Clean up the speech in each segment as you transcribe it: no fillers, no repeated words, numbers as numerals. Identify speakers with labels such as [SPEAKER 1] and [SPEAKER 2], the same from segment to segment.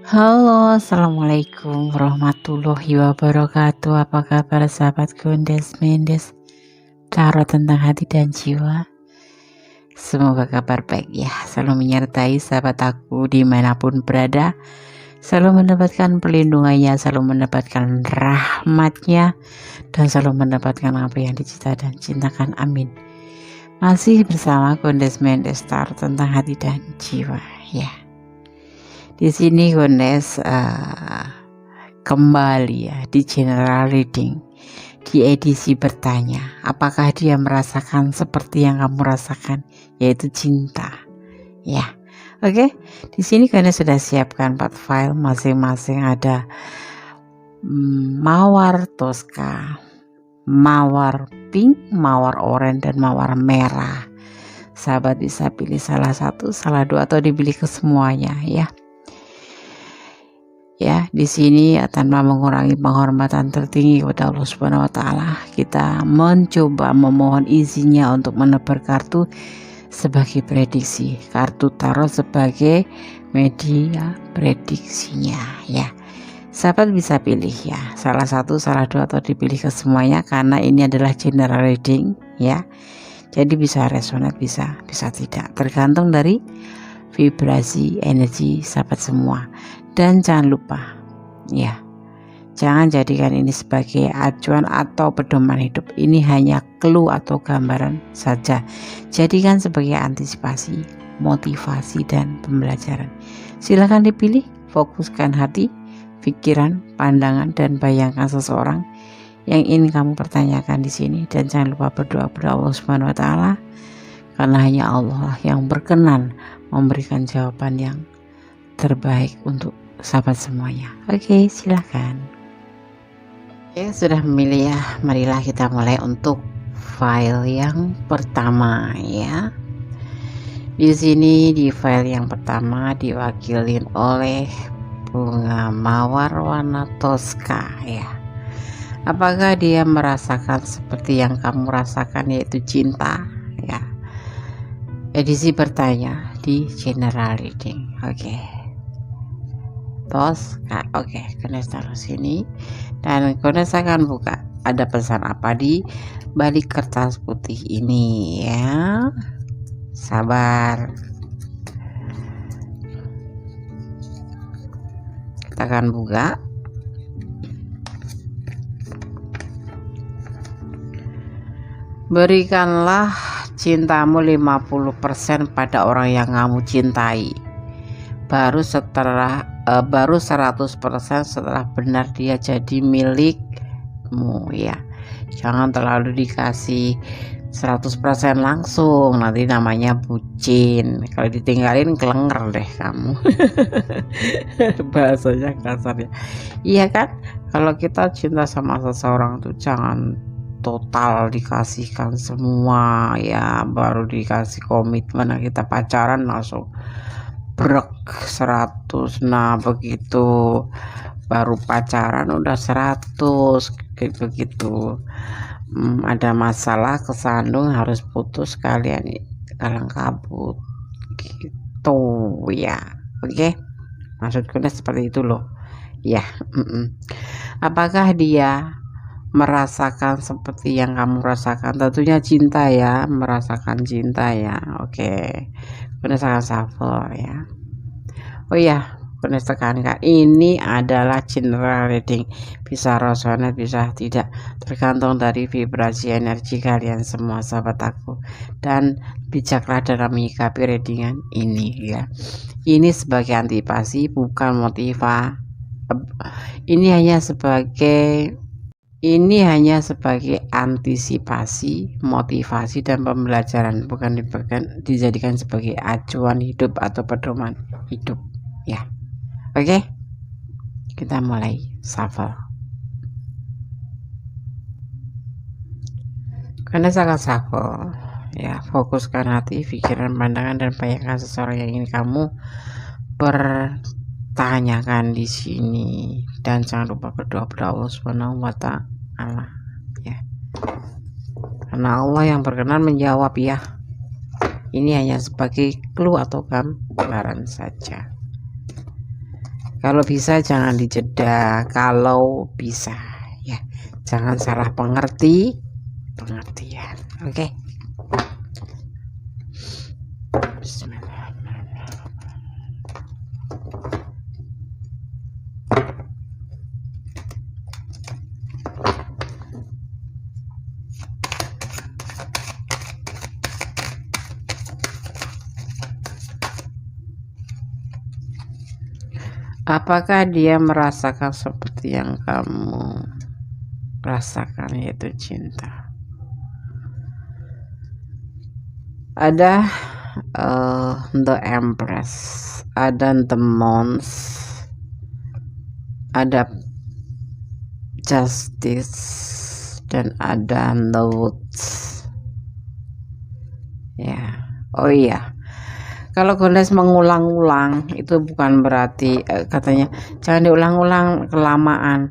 [SPEAKER 1] Halo, assalamualaikum warahmatullahi wabarakatuh. Apa kabar sahabat Gondes Mendes? Tarot tentang hati dan jiwa. Semoga kabar baik ya, selalu menyertai sahabat aku dimanapun berada. Selalu mendapatkan perlindungannya, selalu mendapatkan rahmatnya, dan selalu mendapatkan apa yang dicita dan cintakan. Amin. Masih bersama Gondes Mendes Tarot tentang hati dan jiwa ya. Di sini Gondes kembali ya di general reading di edisi bertanya, apakah dia merasakan seperti yang kamu rasakan, yaitu cinta ya. Oke, di sini Gondes sudah siapkan 4 file, masing-masing ada mawar Tosca, mawar pink, mawar oranye, dan mawar merah. Sahabat bisa pilih salah satu, salah dua, atau dipilih kesemuanya ya. Ya, di sini tanpa mengurangi penghormatan tertinggi kepada Allah Subhanahu wa taala, kita mencoba memohon izinnya untuk menebar kartu sebagai prediksi, kartu tarot sebagai media prediksinya ya. Sahabat bisa pilih ya, salah satu, salah dua, atau dipilih kesemuanya karena ini adalah general reading ya. Jadi bisa resonate, bisa tidak, tergantung dari vibrasi energi sahabat semua. Dan jangan lupa ya, jangan jadikan ini sebagai acuan atau pedoman hidup. Ini hanya clue atau gambaran saja. Jadikan sebagai antisipasi, motivasi, dan pembelajaran. Silakan dipilih, fokuskan hati, pikiran, pandangan, dan bayangkan seseorang yang ingin kamu pertanyakan di sini. Dan jangan lupa berdoa kepada Allah Subhanahu wa taala, karena hanya Allah yang berkenan memberikan jawaban yang terbaik untuk sahabat semuanya. Oke, silakan. Ya, sudah memilih ya. Marilah kita mulai untuk file yang pertama ya. Di sini di file yang pertama diwakilin oleh bunga mawar warna Tosca ya. Apakah dia merasakan seperti yang kamu rasakan, yaitu cinta ya? Edisi bertanya di general reading. Oke. Tosca, oke, Gondes taruh sini dan Gondes akan buka ada pesan apa di balik kertas putih ini ya. Sabar, kita akan buka. Berikanlah cintamu 50% pada orang yang kamu cintai, baru 100% setelah benar dia jadi milikmu ya. Jangan terlalu dikasih 100% langsung, nanti namanya bucin. Kalau ditinggalin kelenger deh kamu. Bahasanya kasar ya. Iya kan, kalau kita cinta sama seseorang tuh jangan total dikasihkan semua ya, baru dikasih komitmen. Nah, kita pacaran langsung brek 100. Nah begitu baru pacaran udah 100 kayak begitu. Ada masalah kesandung harus putus, kalian kalang kabut gitu ya. Oke, maksudku seperti itu loh ya. Apakah dia merasakan seperti yang kamu rasakan? Tentunya cinta ya, merasakan cinta ya. Oke, Gondes akan shuffle ya. Oh ya, Gondes tekankan ini adalah general reading, bisa resonate bisa tidak, tergantung dari vibrasi energi kalian semua sahabat aku. Dan bijaklah dalam menyikapi readingan ini ya. Ini sebagai antisipasi, bukan motivasi. Ini hanya sebagai antisipasi, motivasi, dan pembelajaran, bukan dijadikan sebagai acuan hidup atau pedoman hidup ya. Oke, kita mulai shuffle. Karena sangat shuffle ya, fokuskan hati, pikiran, pandangan, dan bayangkan seseorang yang ingin kamu pertanyakan di sini. Dan jangan lupa berdoa kepada Allah Subhanahu wa taala ya, karena Allah yang berkenan menjawab ya. Ini hanya sebagai clue atau gambaran saja. Kalau bisa jangan dijeda, kalau bisa ya. Jangan salah pengertian. Oke. Bismillahirrahmanirrahim. Apakah dia merasakan seperti yang kamu rasakan, yaitu cinta? Ada The Empress, ada The Mons, ada Justice, dan ada The Woods. Ya, oh iya. Kalau Goddess mengulang-ulang itu bukan berarti katanya jangan diulang-ulang kelamaan.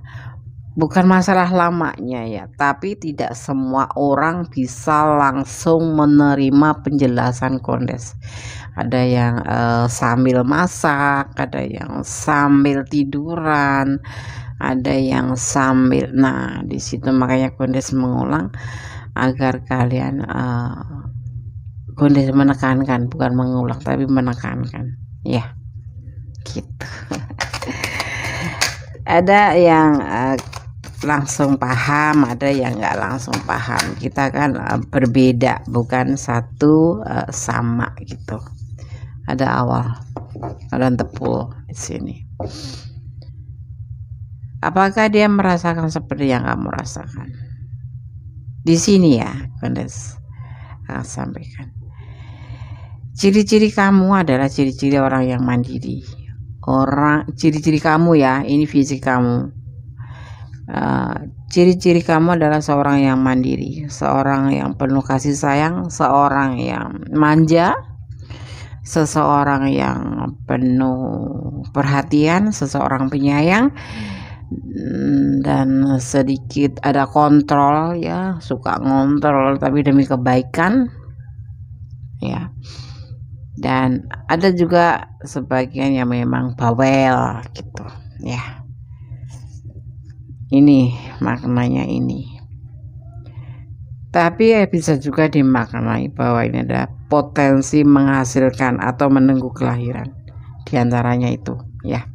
[SPEAKER 1] Bukan masalah lamanya ya, tapi tidak semua orang bisa langsung menerima penjelasan Goddess. Ada yang sambil masak, ada yang sambil tiduran, ada yang sambil. Nah, di situ makanya Goddess mengulang agar kalian Goddess menekankan, bukan mengulang tapi menekankan ya gitu. Ada yang langsung paham, ada yang nggak langsung paham. Kita kan berbeda, bukan satu sama gitu. Ada awal, ada tepul di sini. Apakah dia merasakan seperti yang kamu rasakan? Di sini ya, Goddess akan sampaikan. Ciri-ciri kamu adalah ciri-ciri orang yang mandiri. Ciri-ciri kamu ya, ini fisik kamu. Ciri-ciri kamu adalah seorang yang mandiri, seorang yang penuh kasih sayang, seorang yang manja, seseorang yang penuh perhatian, seseorang penyayang, dan sedikit ada kontrol ya, suka ngontrol tapi demi kebaikan ya. Dan ada juga sebagian yang memang bawel gitu ya. Ini maknanya ini. Tapi bisa juga dimaknai bahwa ini ada potensi menghasilkan atau menunggu kelahiran. Di antaranya itu ya.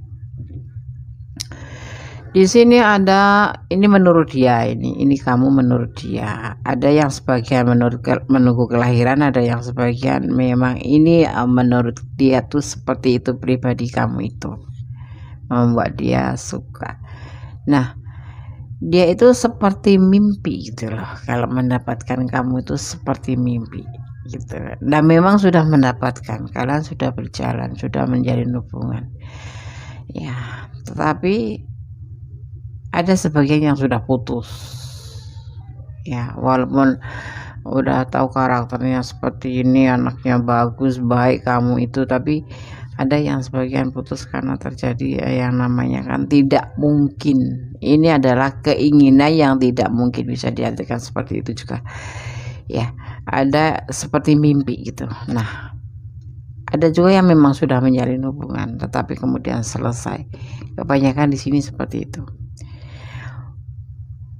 [SPEAKER 1] Di sini ada, ini menurut dia, ini kamu menurut dia. Ada yang sebagian menunggu kelahiran, ada yang sebagian memang ini menurut dia tuh seperti itu, pribadi kamu itu membuat dia suka. Nah, dia itu seperti mimpi gitu loh. Kalau mendapatkan kamu itu seperti mimpi gitu. Dan memang sudah mendapatkan, kalian sudah berjalan, sudah menjalin hubungan. Ya, tetapi ada sebagian yang sudah putus ya, walaupun udah tahu karakternya seperti ini, anaknya bagus, baik kamu itu, tapi ada yang sebagian putus karena terjadi yang namanya kan tidak mungkin. Ini adalah keinginan yang tidak mungkin, bisa diartikan seperti itu juga ya. Ada seperti mimpi gitu. Nah, ada juga yang memang sudah menjalin hubungan tetapi kemudian selesai. Kebanyakan di sini seperti itu.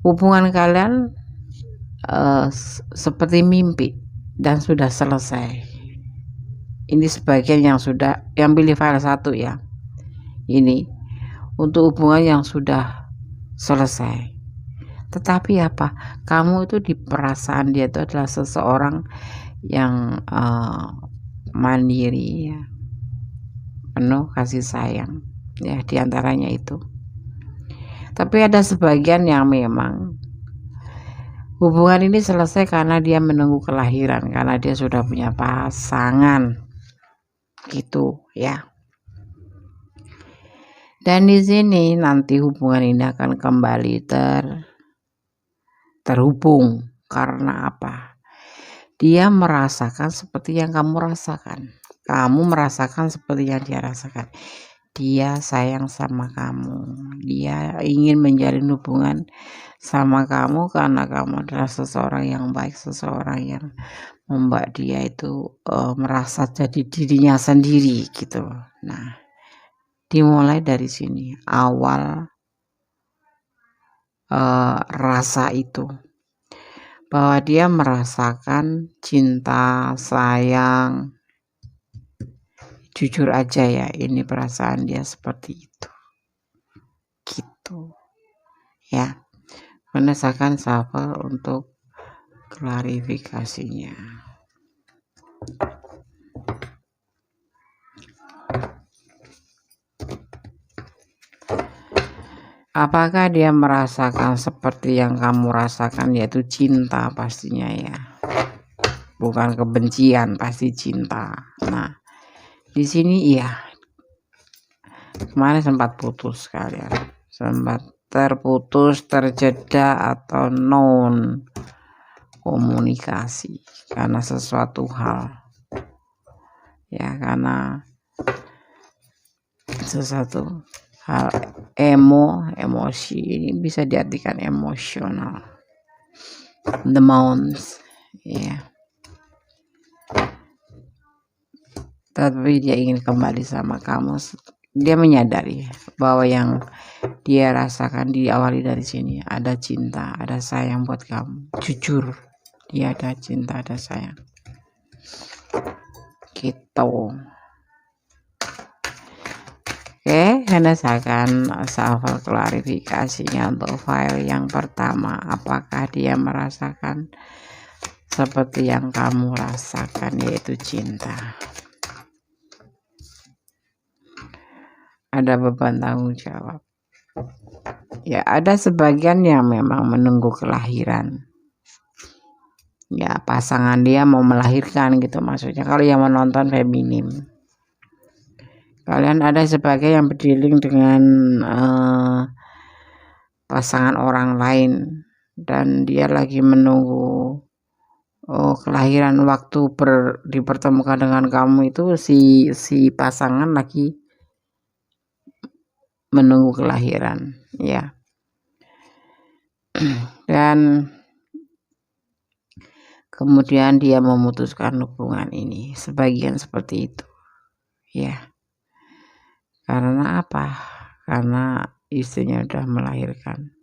[SPEAKER 1] Hubungan kalian seperti mimpi dan sudah selesai. Ini sebagian yang sudah, yang pilih file 1 ya. Ini untuk hubungan yang sudah selesai. Tetapi apa? Kamu itu di perasaan dia itu adalah seseorang yang mandiri ya, penuh kasih sayang ya, diantaranya itu. Tapi ada sebagian yang memang hubungan ini selesai karena dia menunggu kelahiran, karena dia sudah punya pasangan gitu ya. Dan di sini nanti hubungan ini akan kembali terhubung karena apa? Dia merasakan seperti yang kamu rasakan. Kamu merasakan seperti yang dia rasakan. Dia sayang sama kamu. Dia ingin menjalin hubungan sama kamu karena kamu adalah seseorang yang baik, seseorang yang membuat dia itu merasa jadi dirinya sendiri gitu. Nah, Dimulai dari sini, awal rasa itu, bahwa dia merasakan cinta, sayang. Jujur aja ya, ini perasaan dia seperti itu, gitu ya. Menesakan shuffle untuk klarifikasinya. Apakah dia merasakan seperti yang kamu rasakan, yaitu cinta pastinya ya, bukan kebencian, pasti cinta. Nah, di sini iya, kemarin sempat putus kalian, sempat terputus, terjeda atau non komunikasi karena sesuatu hal ya, karena sesuatu hal emosi. Ini bisa diartikan emosional, the mounts ya. Tapi dia ingin kembali sama kamu. Dia menyadari bahwa yang dia rasakan diawali dari sini, ada cinta, ada sayang buat kamu. Jujur, dia ada cinta, ada sayang, gitu. Oke, Anda akan shuffle klarifikasinya untuk file yang pertama. Apakah dia merasakan seperti yang kamu rasakan, yaitu cinta? Ada beban tanggung jawab. Ya, ada sebagian yang memang menunggu kelahiran. Ya, pasangan dia mau melahirkan gitu maksudnya. Kalau yang menonton feminim, kalian ada sebagai yang berdealing dengan pasangan orang lain dan dia lagi menunggu kelahiran. Waktu dipertemukan dengan kamu itu si pasangan lagi menunggu kelahiran ya. Dan kemudian dia memutuskan hubungan ini, sebagian seperti itu ya. Karena apa? Karena istrinya udah melahirkan.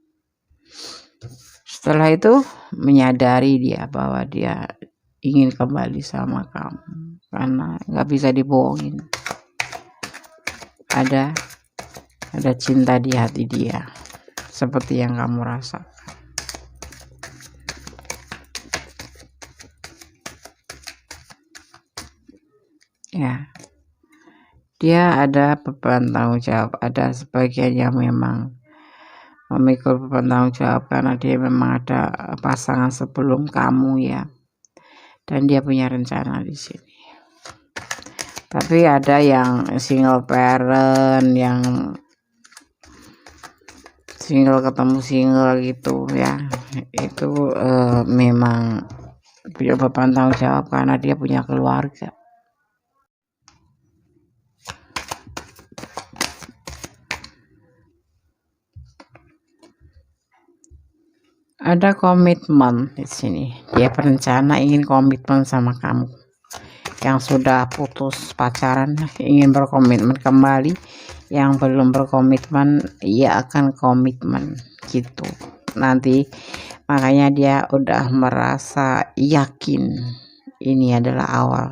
[SPEAKER 1] Setelah itu menyadari dia bahwa dia ingin kembali sama kamu karena nggak bisa dibohongin. Ada cinta di hati dia seperti yang kamu rasakan. Ya, dia ada beban tanggung jawab. Ada sebagian yang memang memikul beban tanggung jawab karena dia memang ada pasangan sebelum kamu ya, dan dia punya rencana di sini. Tapi ada yang single parent, yang single ketemu single gitu ya, itu memang punya beban tanggung jawab karena dia punya keluarga. Ada komitmen di sini. Dia berencana ingin komitmen sama kamu. Yang sudah putus pacaran ingin berkomitmen kembali. Yang belum berkomitmen, ia akan komitmen gitu. Nanti makanya dia udah merasa yakin ini adalah awal.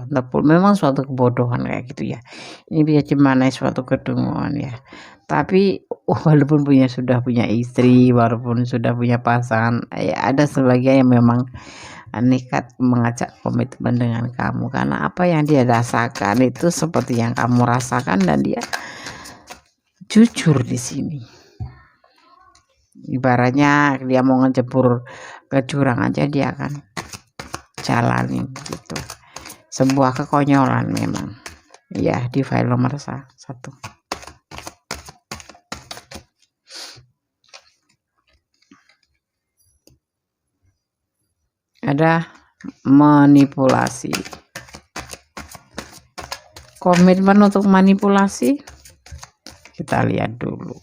[SPEAKER 1] Memang suatu kebodohan kayak gitu ya. Ini bisa gimana suatu kedunguan ya. Tapi walaupun sudah punya istri, walaupun sudah punya pasangan, ya ada sebagian yang memang nekat mengajak komitmen dengan kamu karena apa yang dia rasakan itu seperti yang kamu rasakan, dan dia jujur di sini. Ibaratnya dia mau ngejebur ke jurang aja dia akan jalanin gitu. Sebuah kekonyolan memang ya. Di file nomor 1 ada manipulasi. Komitmen untuk manipulasi kita lihat dulu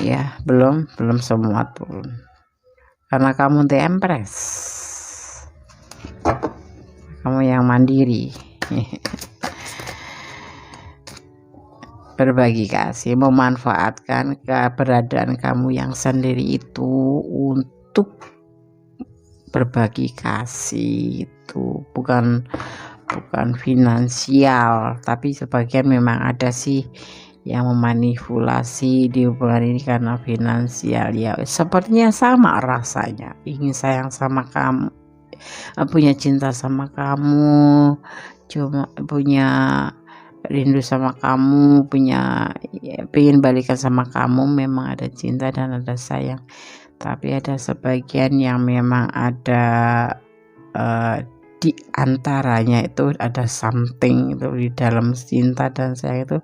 [SPEAKER 1] ya. Belum semua turun karena kamu The Empress, kamu yang mandiri. berbagi kasih, memanfaatkan keberadaan kamu yang sendiri itu untuk berbagi kasih. Itu bukan finansial, tapi sebagian memang ada sih yang memanipulasi di hubungan ini karena finansial. Ya sepertinya sama rasanya, ingin sayang sama kamu, punya cinta sama kamu, cuma punya rindu sama kamu, punya pengen balikan sama kamu, memang ada cinta dan ada sayang. Tapi ada sebagian yang memang ada di antaranya itu ada something, itu di dalam cinta dan sayang itu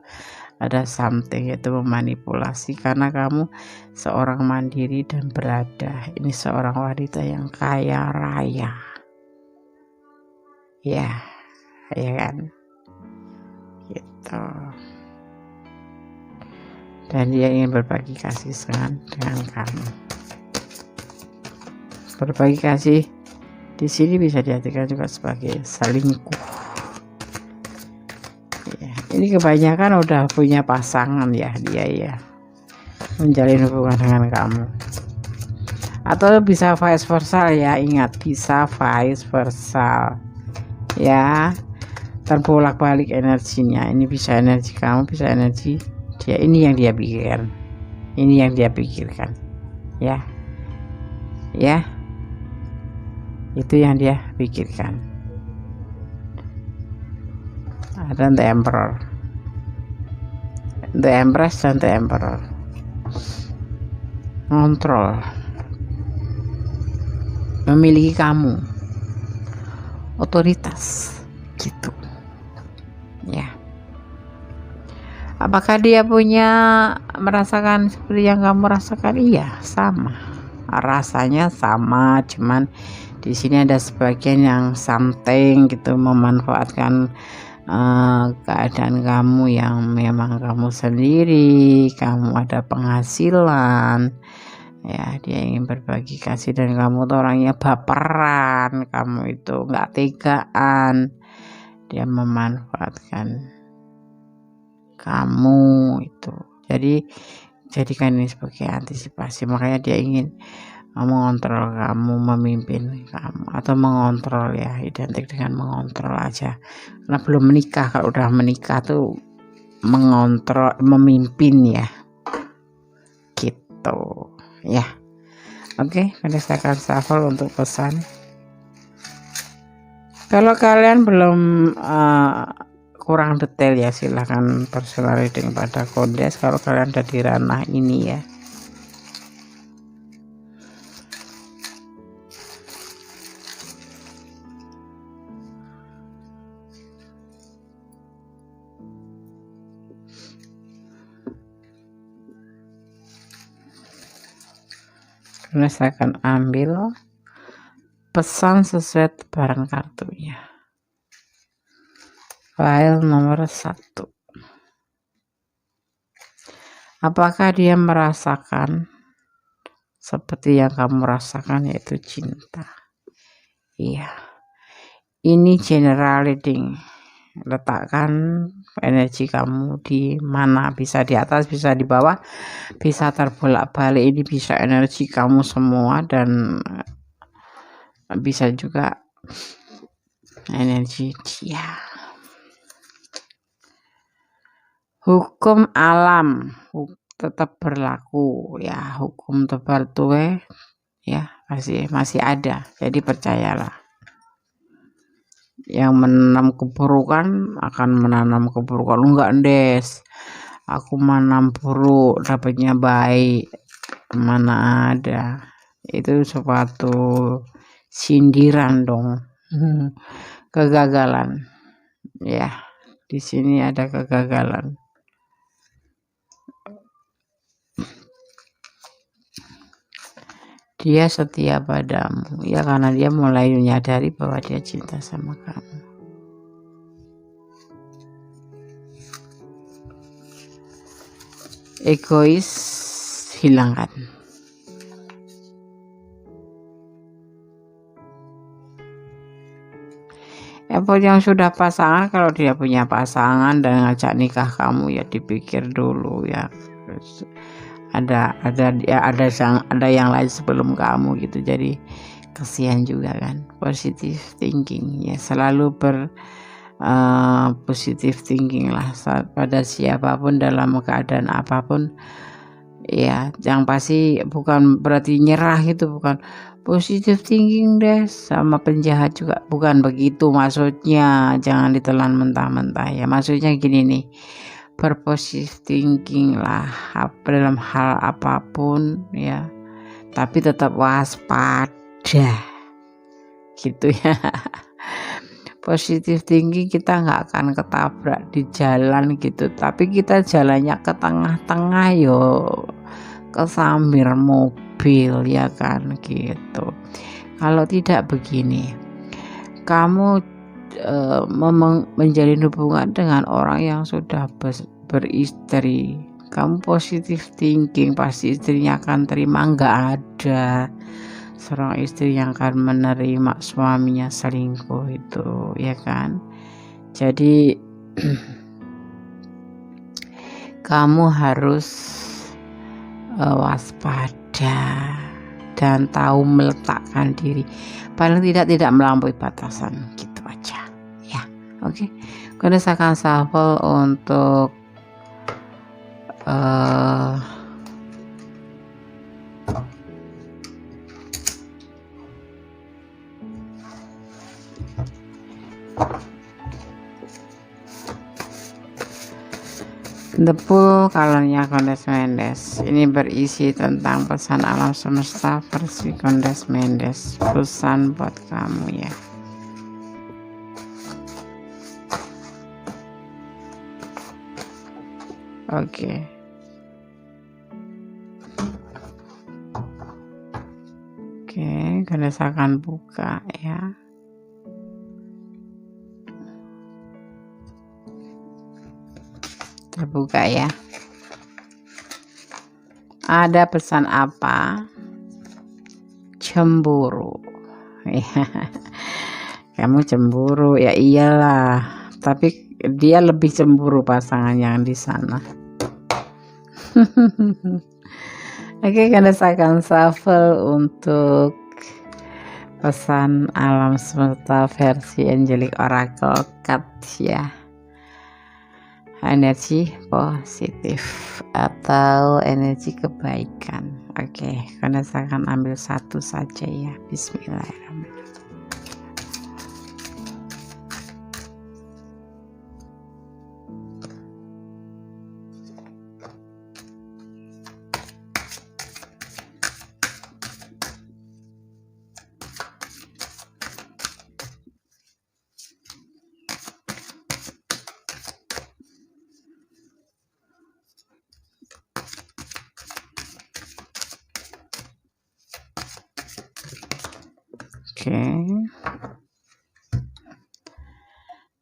[SPEAKER 1] ada something, itu memanipulasi karena kamu seorang mandiri dan berada. Ini seorang wanita yang kaya raya, ya kan gitu, dan dia ingin berbagi kasih dengan kamu. Berbagi kasih di sini bisa diartikan juga sebagai selingkuh. Ya, ini kebanyakan udah punya pasangan ya dia ya, menjalin hubungan dengan kamu. Atau bisa vice versa ya, ingat bisa vice versa ya, terbolak-balik energinya. Ini bisa energi kamu, bisa energi dia. Ini yang dia pikirkan, ini yang dia pikirkan ya, itu yang dia pikirkan. Ada The Emperor, The Empress dan The Emperor. Ngontrol, memiliki kamu, otoritas gitu ya. Apakah dia merasakan seperti yang kamu rasakan? Iya, sama, rasanya sama, cuman di sini ada sebagian yang something gitu, memanfaatkan keadaan kamu yang memang kamu sendiri, kamu ada penghasilan ya. Dia ingin berbagi kasih dan kamu tuh orangnya baperan, kamu itu nggak tegaan, dia memanfaatkan kamu itu. Jadi jadikan ini sebagai antisipasi, makanya dia ingin mengontrol kamu, memimpin kamu, atau mengontrol ya, identik dengan mengontrol aja karena belum menikah. Kalau udah menikah tuh mengontrol, memimpin ya gitu ya. Oke, ini saya akan shuffle untuk pesan. Kalau kalian belum kurang detail ya, silahkan personal reading pada Kondes kalau kalian ada di ranah ini ya. Karena saya akan ambil pesan sesuai tebaran kartunya. File nomor 1. Apakah dia merasakan seperti yang kamu rasakan, yaitu cinta? Iya. Ini general reading. Letakkan energi kamu di mana, bisa di atas, bisa di bawah, bisa terbolak-balik. Ini bisa energi kamu semua dan bisa juga energi dia. Hukum alam tetap berlaku ya, hukum tebar tuwe ya masih ada, jadi percayalah. Yang menanam keburukan akan menanam keburukan. Enggak Des, aku menanam buruk dapatnya baik, mana ada. Itu suatu sindiran dong. Kegagalan ya, di sini ada kegagalan. Dia setia padamu ya, karena dia mulai menyadari bahwa dia cinta sama kamu. Egois hilangkan. Apa yang sudah pasangan, kalau dia punya pasangan dan ngajak nikah kamu ya dipikir dulu ya. Terus ada yang lain sebelum kamu gitu, jadi kasihan juga kan. Positive thinking ya, selalu positive thinking lah pada siapapun dalam keadaan apapun ya. Yang pasti bukan berarti nyerah, itu bukan positive thinking deh sama penjahat juga, bukan begitu maksudnya. Jangan ditelan mentah-mentah ya. Maksudnya gini nih, berpositive thinking lah dalam hal apapun ya, tapi tetap waspada gitu ya. Positive thinking, kita nggak akan ketabrak di jalan gitu, tapi kita jalannya ke tengah-tengah yo, kesambar mobil ya kan gitu. Kalau tidak begini, kamu menjalin hubungan dengan orang yang sudah beristri, kamu positive thinking pasti istrinya akan terima. Nggak ada seorang istri yang akan menerima suaminya selingkuh itu ya kan. Jadi kamu harus waspada dan tahu meletakkan diri, paling tidak melampaui batasan gitu aja ya. Oke, saya akan shuffle untuk The Pool colornya Kondes Mendes. Ini berisi tentang pesan alam semesta versi Kondes Mendes, pesan buat kamu ya. Oke. Kondes akan buka ya. Terbuka ya. Ada pesan apa? Cemburu. Kamu cemburu ya, iyalah. Tapi dia lebih cemburu pasangan yang di sana. Oke, karena saya akan shuffle untuk pesan alam semesta versi Angelic Oracle Card ya. Energi positif atau energi kebaikan. Oke, karena saya akan ambil satu saja ya. Bismillahirrahmanirrahim. Oke.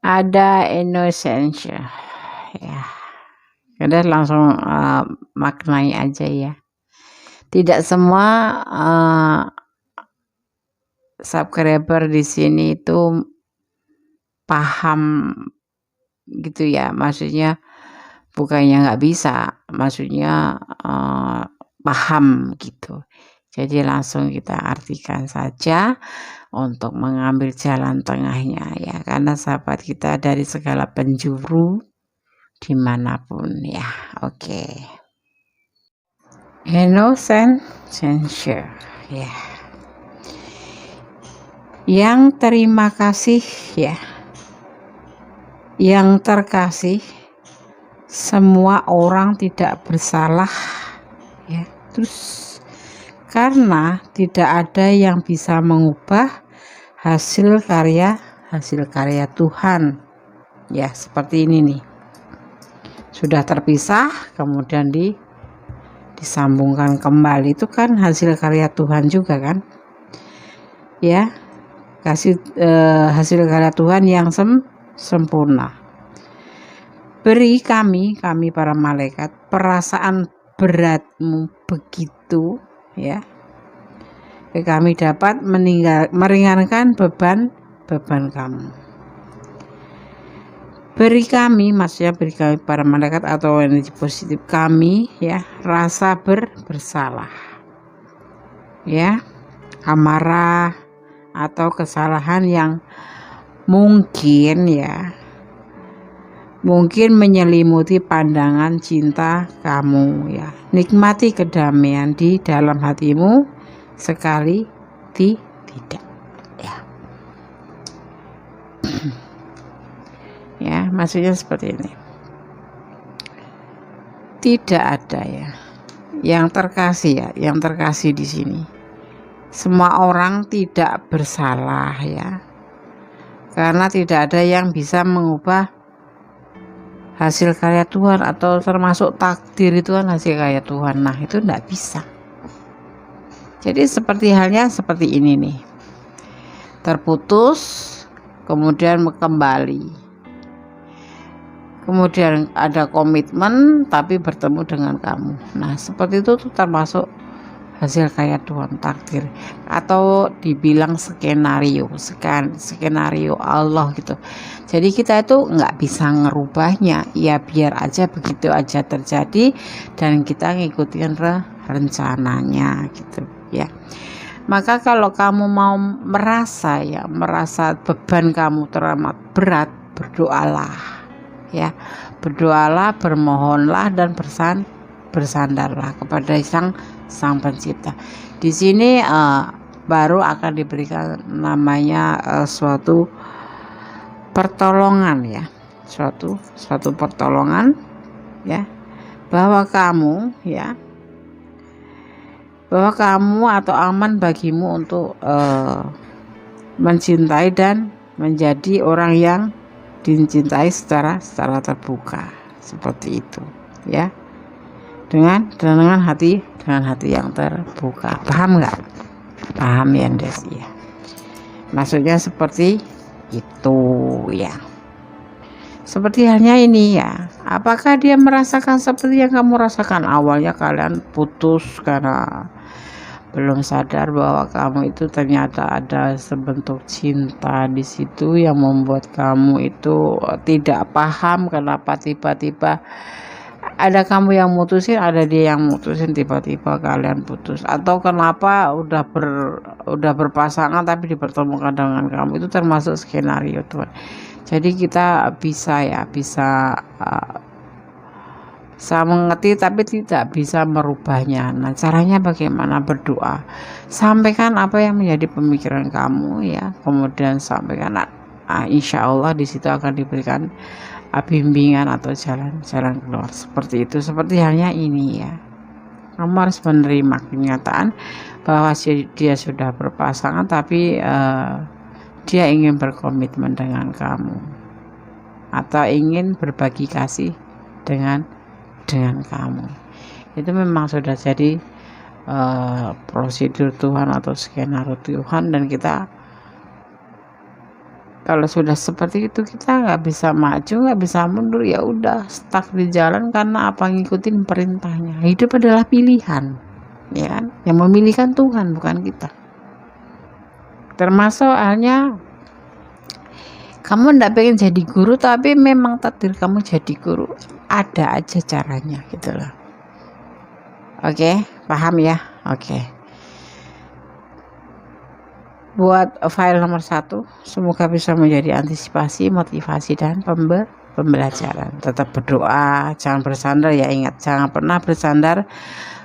[SPEAKER 1] Ada innocence ya. Udah langsung maknai aja ya. Tidak semua subscriber di sini itu paham gitu ya. Maksudnya bukannya nggak bisa, maksudnya paham gitu. Jadi langsung kita artikan saja untuk mengambil jalan tengahnya ya, karena sahabat kita dari segala penjuru dimanapun ya. Oke. Innocent censure ya. Yang terima kasih ya. Yang terkasih, semua orang tidak bersalah ya. Terus karena tidak ada yang bisa mengubah hasil karya Tuhan ya, seperti ini nih, sudah terpisah kemudian disambungkan kembali, itu kan hasil karya Tuhan juga kan ya. Hasil karya Tuhan yang sempurna. Beri kami para malaikat perasaan beratmu begitu ya, kami dapat meringankan beban kamu. Beri kami, maksudnya beri kami para malaikat atau energi positif kami ya, rasa bersalah ya, amarah atau kesalahan yang mungkin menyelimuti pandangan cinta kamu ya. Nikmati kedamaian di dalam hatimu sekali tidak ya. Ya, maksudnya seperti ini. Tidak ada ya yang terkasih di sini. Semua orang tidak bersalah ya. Karena tidak ada yang bisa mengubah hasil karya Tuhan, atau termasuk takdir itu kan hasil karya Tuhan. Nah, itu tidak bisa. Jadi seperti halnya seperti ini nih. Terputus, kemudian kembali. Kemudian ada komitmen tapi bertemu dengan kamu. Nah, seperti itu tuh termasuk hasil karya Tuhan, takdir, atau dibilang skenario Allah gitu. Jadi kita itu nggak bisa ngerubahnya, ya biar aja begitu aja terjadi dan kita ngikutin rencananya gitu ya. Maka kalau kamu mau merasa beban kamu teramat berat, berdoalah ya, bermohonlah dan bersandarlah kepada sang pencipta. Di sini baru akan diberikan namanya suatu pertolongan ya, suatu pertolongan ya, bahwa kamu atau aman bagimu untuk mencintai dan menjadi orang yang dicintai secara terbuka, seperti itu ya, dengan hati yang terbuka. Paham nggak? Paham ya Des ya, maksudnya seperti itu ya. Seperti halnya ini ya, apakah dia merasakan seperti yang kamu rasakan? Awalnya kalian putus karena belum sadar bahwa kamu itu ternyata ada sebentuk cinta di situ yang membuat kamu itu tidak paham kenapa tiba-tiba ada kamu yang mutusin, ada dia yang mutusin, tiba-tiba kalian putus. Atau kenapa udah berpasangan tapi dipertemukan dengan kamu. Itu termasuk skenario Tuhan. Jadi kita bisa mengerti tapi tidak bisa merubahnya. Nah, caranya bagaimana? Berdoa. Sampaikan apa yang menjadi pemikiran kamu ya. Kemudian sampaikan, insya Allah di situ akan diberikan bimbingan atau jalan keluar. Seperti itu. Seperti halnya ini ya. Kamu harus menerima kenyataan bahwa dia sudah berpasangan tapi dia ingin berkomitmen dengan kamu atau ingin berbagi kasih dengan kamu. Itu memang sudah jadi prosedur Tuhan atau skenario Tuhan, dan kita kalau sudah seperti itu kita nggak bisa maju, nggak bisa mundur, ya udah stuck di jalan karena apa, ngikutin perintahnya. Hidup adalah pilihan, ya kan? Yang memilihkan Tuhan, bukan kita. Termasuk halnya kamu nggak pengen jadi guru tapi memang takdir kamu jadi guru, ada aja caranya gitu loh. Oke, paham ya? Oke. Buat file nomor 1, semoga bisa menjadi antisipasi, motivasi, dan pembelajaran. Tetap berdoa, jangan bersandar ya, ingat, jangan pernah bersandar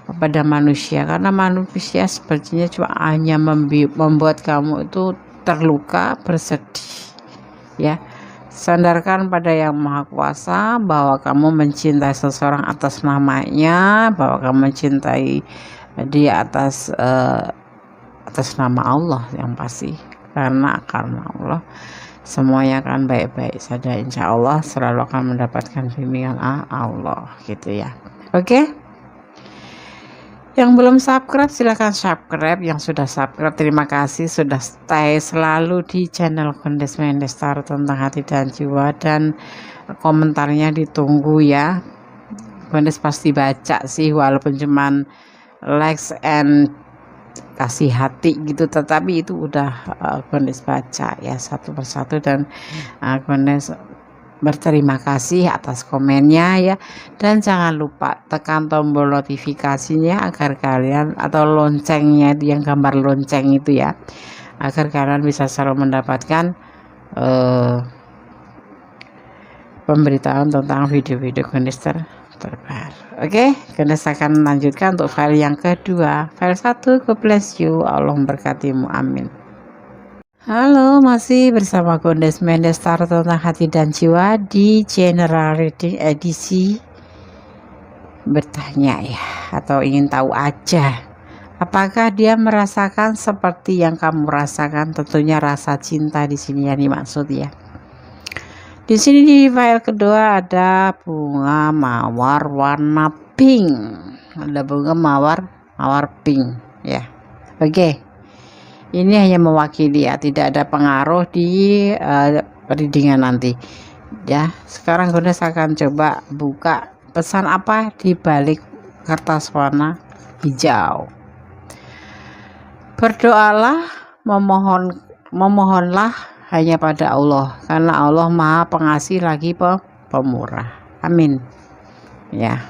[SPEAKER 1] kepada manusia, karena manusia sepertinya cuma hanya membuat kamu itu terluka, bersedih ya. Sandarkan pada Yang Maha Kuasa bahwa kamu mencintai seseorang atas namanya, bahwa kamu mencintai dia atas nama Allah yang pasti, karena Allah semuanya akan baik-baik saja, insya Allah selalu akan mendapatkan bimbingan Allah gitu ya. Oke. Yang belum subscribe silahkan subscribe. Yang sudah subscribe terima kasih sudah stay selalu di channel Kondes Mendestar tentang hati dan jiwa, dan komentarnya ditunggu ya. Kondes pasti baca sih, walaupun cuman likes and kasih hati gitu, tetapi itu udah Kondes baca ya satu persatu, dan Kondes berterima kasih atas komennya ya, dan jangan lupa tekan tombol notifikasinya agar kalian, atau loncengnya itu yang gambar lonceng itu ya, agar kalian bisa selalu mendapatkan pemberitahuan tentang video-video Ganes terbaru. Oke, Ganes akan melanjutkan untuk file yang kedua. File 1, God bless you, Allah memberkatimu, amin. Halo, masih bersama Ganes Mendestar tentang hati dan jiwa di General Reading edisi bertanya ya, atau ingin tahu aja, apakah dia merasakan seperti yang kamu rasakan? Tentunya rasa cinta di sini yang dimaksud ya. Di sini di file kedua ada bunga mawar warna pink, ada bunga mawar pink ya. Oke. Ini hanya mewakili ya, tidak ada pengaruh di readingan nanti ya. Sekarang Ganes akan coba buka pesan apa di balik kertas warna hijau. Berdoalah, memohonlah hanya pada Allah, karena Allah Maha Pengasih lagi pemurah. Amin ya.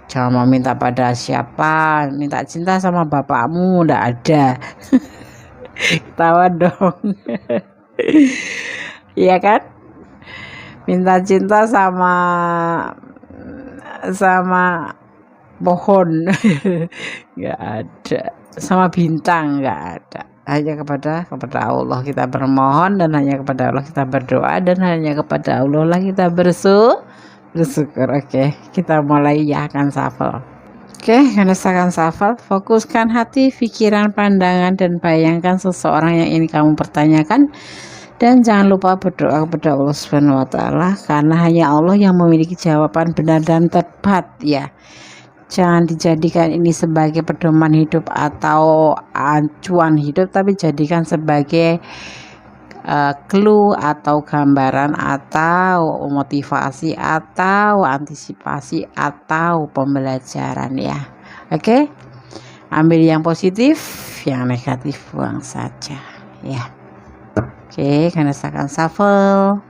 [SPEAKER 1] Jangan mau minta pada siapa, minta cinta sama bapakmu, ndak ada. Ketawa dong. Iya kan? Minta cinta sama pohon nggak ada, sama bintang nggak ada. Hanya kepada Allah kita bermohon, dan hanya kepada Allah kita berdoa, dan hanya kepada Allah lah kita bersyukur. Oke, kita mulai ya, akan shuffle. Oke, Ganes akan shuffle. Fokuskan hati, pikiran, pandangan, dan bayangkan seseorang yang ingin kamu pertanyakan. Dan jangan lupa berdoa kepada Allah Subhanahu wa Ta'ala, karena hanya Allah yang memiliki jawaban benar dan tepat ya. Jangan dijadikan ini sebagai pedoman hidup atau acuan hidup, tapi jadikan sebagai clue atau gambaran atau motivasi atau antisipasi atau pembelajaran ya. Oke, ambil yang positif, yang negatif buang saja ya. Oke, Ganes akan shuffle.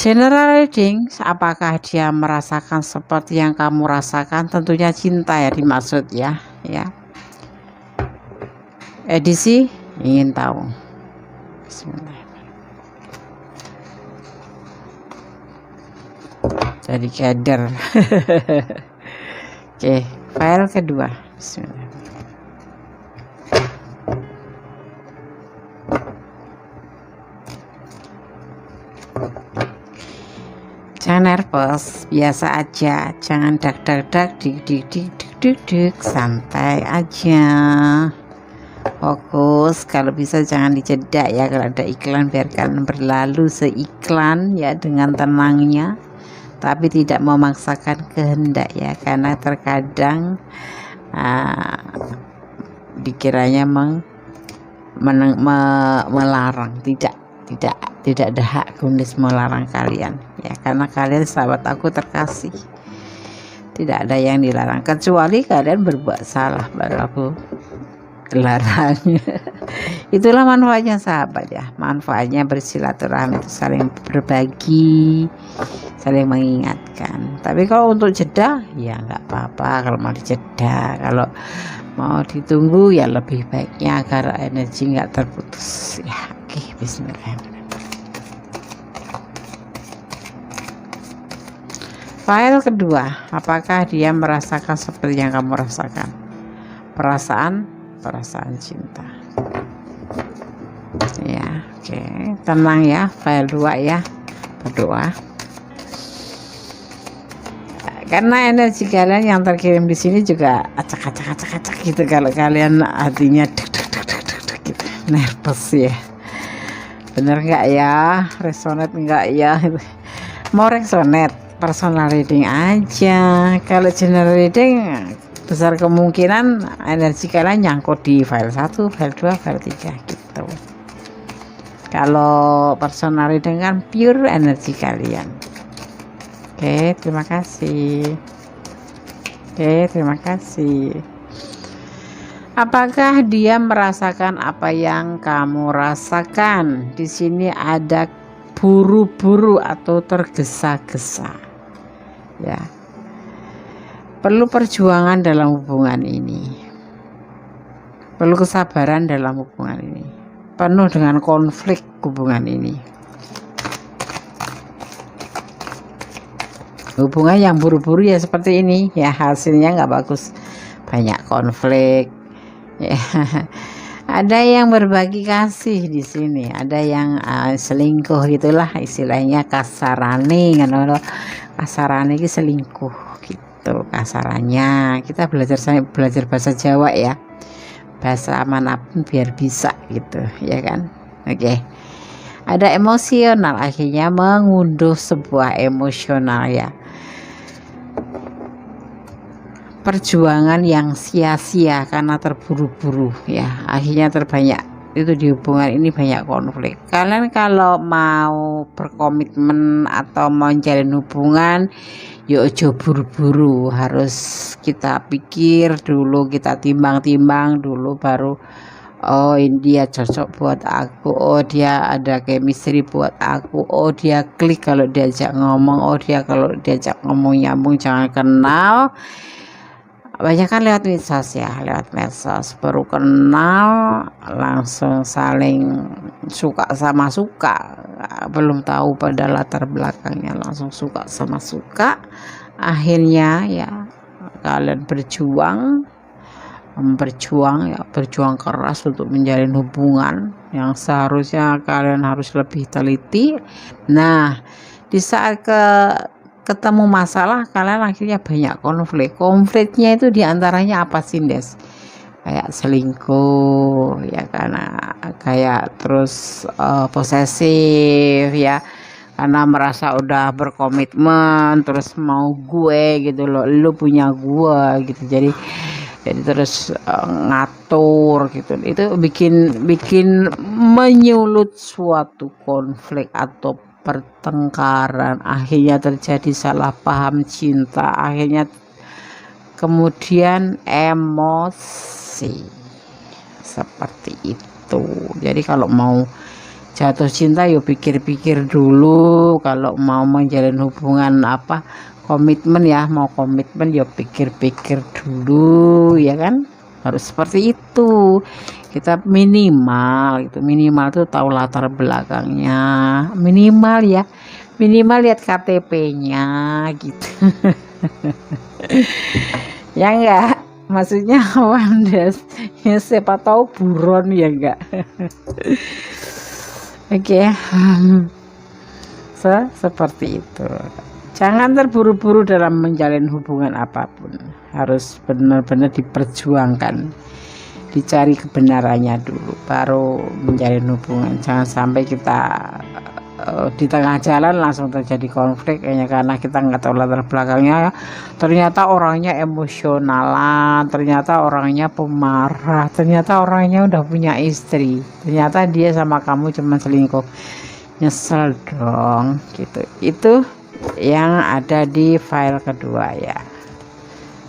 [SPEAKER 1] General reading, apakah dia merasakan seperti yang kamu rasakan? Tentunya cinta ya dimaksud ya. Edisi ingin tahu. Jadi kader. Oke, file kedua. Bismillah. Jangan nervous, biasa aja. Jangan dak, dik, santai aja. Fokus, kalau bisa jangan dijeda ya. Kalau ada iklan biarkan berlalu seiklan ya, dengan tenangnya, tapi tidak memaksakan kehendak ya, karena terkadang dikiranya melarang. Tidak ada hak Ganes melarang kalian ya, karena kalian sahabat aku terkasih. Tidak ada yang dilarang, kecuali kalian berbuat salah baru aku larang. Itulah manfaatnya sahabat ya, manfaatnya bersilaturahmi itu saling berbagi, saling mengingatkan. Tapi kalau untuk jeda ya nggak apa-apa, kalau mau dijeda. Kalau mau ditunggu ya lebih baiknya agar energi nggak terputus ya. Oke, bismillahirrahmanirrahim. File kedua, apakah dia merasakan seperti yang kamu rasakan? Perasaan cinta ya. Oke, tenang ya, file 2 ya, berdoa. Karena energi kalian yang terkirim di sini juga acak gitu. Kalau kalian hatinya gitu, nervous ya. Bener nggak ya? Resonate nggak ya? Mau resonate, personal reading aja. Kalau general reading, besar kemungkinan energi kalian nyangkut di file 1, file 2, file 3 gitu. Kalau personal reading kan pure energi kalian. Oke, terima kasih. Apakah dia merasakan apa yang kamu rasakan? Di sini ada terburu-buru atau tergesa-gesa. Ya. Perlu perjuangan dalam hubungan ini. Perlu kesabaran dalam hubungan ini. Penuh dengan konflik hubungan ini. Hubungan yang buru-buru ya seperti ini, ya hasilnya nggak bagus, banyak konflik. Ya. Ada yang berbagi kasih di sini, ada yang selingkuh gitulah istilahnya, kasarane, kasarane ini selingkuh gitu kasarannya. Kita belajar bahasa Jawa ya, bahasa manapun biar bisa gitu ya kan. Oke. Ada emosional, akhirnya mengunduh sebuah emosional ya. Perjuangan yang sia-sia karena terburu-buru ya, akhirnya terbanyak itu di hubungan ini banyak konflik. Kalian kalau mau berkomitmen atau mau jalin hubungan, yuk ojo buru-buru, harus kita pikir dulu, kita timbang-timbang dulu baru, oh ini dia cocok buat aku, oh dia ada chemistry buat aku, oh dia klik kalau diajak ngomong, oh dia kalau diajak ngomong nyambung. Jangan kenal banyak kan lewat medsos ya, lewat medsos baru kenal langsung saling suka sama suka, belum tahu pada latar belakangnya langsung suka sama suka. Akhirnya ya kalian berjuang ya, berjuang keras untuk menjalin hubungan yang seharusnya kalian harus lebih teliti. Nah, di saat ketemu masalah kalian akhirnya banyak konfliknya itu diantaranya apa sih Des? Kayak selingkuh ya, karena kayak terus posesif ya, karena merasa udah berkomitmen terus mau gue gitu loh, lu punya gue gitu, jadi terus ngatur gitu, itu bikin menyulut suatu konflik atau pertengkaran, akhirnya terjadi salah paham cinta, akhirnya kemudian emosi seperti itu. Jadi kalau mau jatuh cinta yuk pikir-pikir dulu, kalau mau menjalin hubungan komitmen ya, mau komitmen yuk pikir-pikir dulu ya kan, harus seperti itu. Kita minimal tuh tahu latar belakangnya, minimal lihat KTP-nya gitu. Ya enggak, maksudnya Wandes ya, siapa tahu buron ya enggak. Oke. Seperti itu. Jangan terburu-buru dalam menjalin hubungan apapun, harus benar-benar diperjuangkan, dicari kebenarannya dulu baru menjalin hubungan. Jangan sampai kita di tengah jalan langsung terjadi konflik hanya karena kita nggak tahu latar belakangnya, ternyata orangnya emosionalan, ternyata orangnya pemarah, ternyata orangnya udah punya istri, ternyata dia sama kamu cuma selingkuh. Nyesel dong gitu. Itu yang ada di file kedua ya.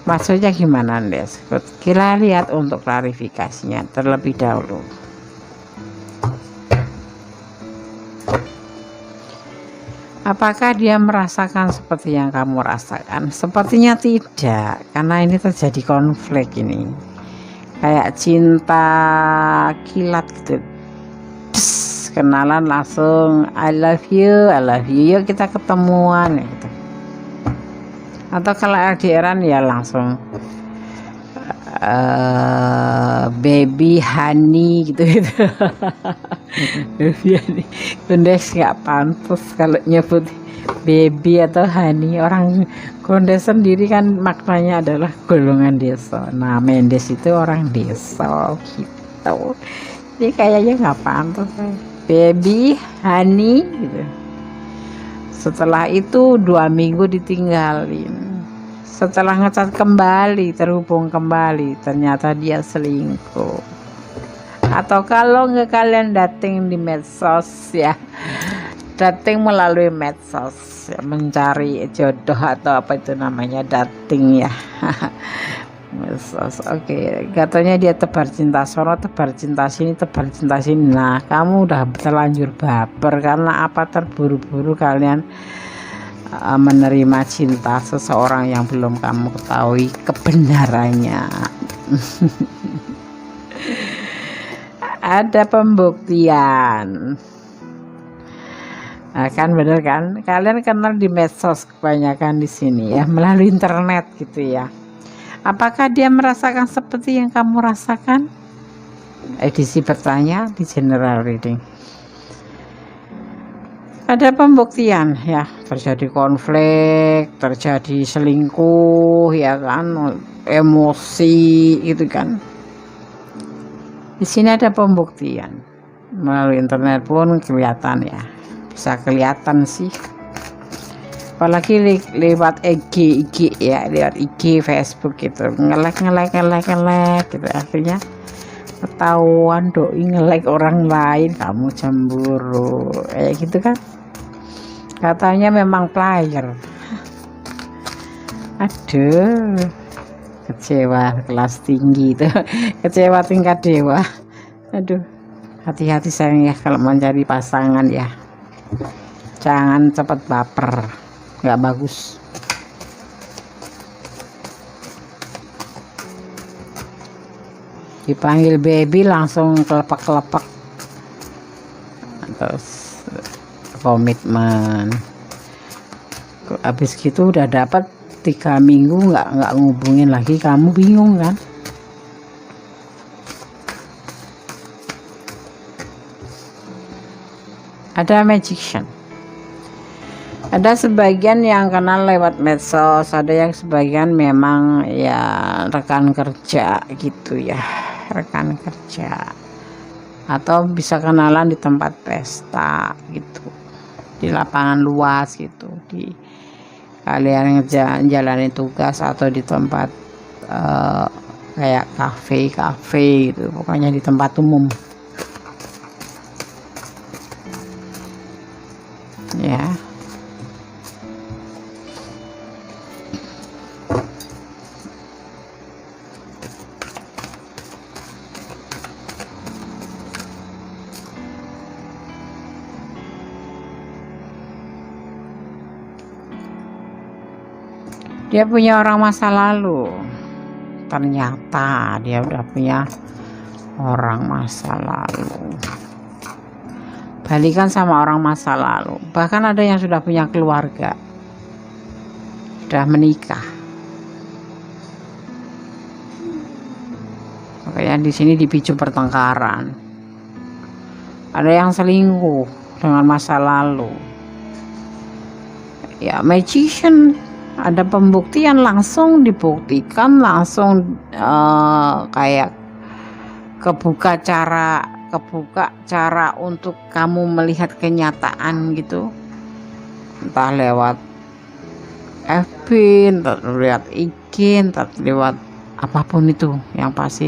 [SPEAKER 1] Maksudnya gimana Des? Kita lihat untuk klarifikasinya terlebih dahulu. Apakah dia merasakan seperti yang kamu rasakan? Sepertinya tidak, karena ini terjadi konflik ini. Kayak cinta kilat gitu. Pss, kenalan langsung I love you, yuk kita ketemuan gitu. Atau kalau LDRan ya langsung baby honey gitu. Baby honey, Gondes nggak pantas kalau nyebut baby atau honey. Orang Gondes sendiri kan maknanya adalah golongan desa. Nah Mendes itu orang desa gitu, jadi kayaknya nggak pantas baby honey gitu. Setelah itu 2 minggu ditinggalin, setelah ngecat kembali, terhubung kembali, ternyata dia selingkuh. Atau kalau nggak kalian dating di medsos ya, dating melalui medsos ya, mencari jodoh atau apa itu namanya dating ya. Medsos, oke. Katanya dia tebar cinta sono, tebar cinta sini, tebar cinta sini. Nah, kamu udah terlanjur baper karena apa? Terburu-buru kalian menerima cinta seseorang yang belum kamu ketahui kebenarannya. Ada pembuktian. Nah, kan bener kan? Kalian kenal di medsos kebanyakan di sini ya, melalui internet gitu ya. Apakah dia merasakan seperti yang kamu rasakan? Edisi bertanya di general reading. Ada pembuktian ya, terjadi konflik, terjadi selingkuh ya kan, emosi gitu kan. Di sini ada pembuktian. Melalui internet pun kelihatan ya. Bisa kelihatan sih. Apalagi lewat IG ya, lewat IG, Facebook gitu, nge-like gitu, artinya ketahuan doi nge-like orang lain, kamu cemburu, kayak gitu kan. Katanya memang player. Aduh, kecewa kelas tinggi itu, kecewa tingkat dewa. Aduh, hati-hati sayang ya kalau mencari pasangan ya, jangan cepat baper, nggak bagus. Dipanggil baby langsung kelepek-kelepek, terus komitmen. Habis gitu udah dapat 3 minggu nggak ngubungin lagi, kamu bingung kan? Ada magician. Ada sebagian yang kenal lewat medsos, ada yang sebagian memang ya rekan kerja gitu ya, rekan kerja, atau bisa kenalan di tempat pesta gitu, di lapangan luas gitu, di kalian jalanin tugas atau di tempat kayak kafe gitu, pokoknya di tempat umum ya. Dia punya orang masa lalu. Ternyata dia udah punya orang masa lalu. Balikan sama orang masa lalu. Bahkan ada yang sudah punya keluarga, sudah menikah. Makanya di sini dipicu pertengkaran. Ada yang selingkuh dengan masa lalu. Ya, magician. Ada pembuktian, langsung dibuktikan, langsung kayak kebuka cara untuk kamu melihat kenyataan gitu, entah lewat FB, entah lewat IG, entah lewat apapun itu, yang pasti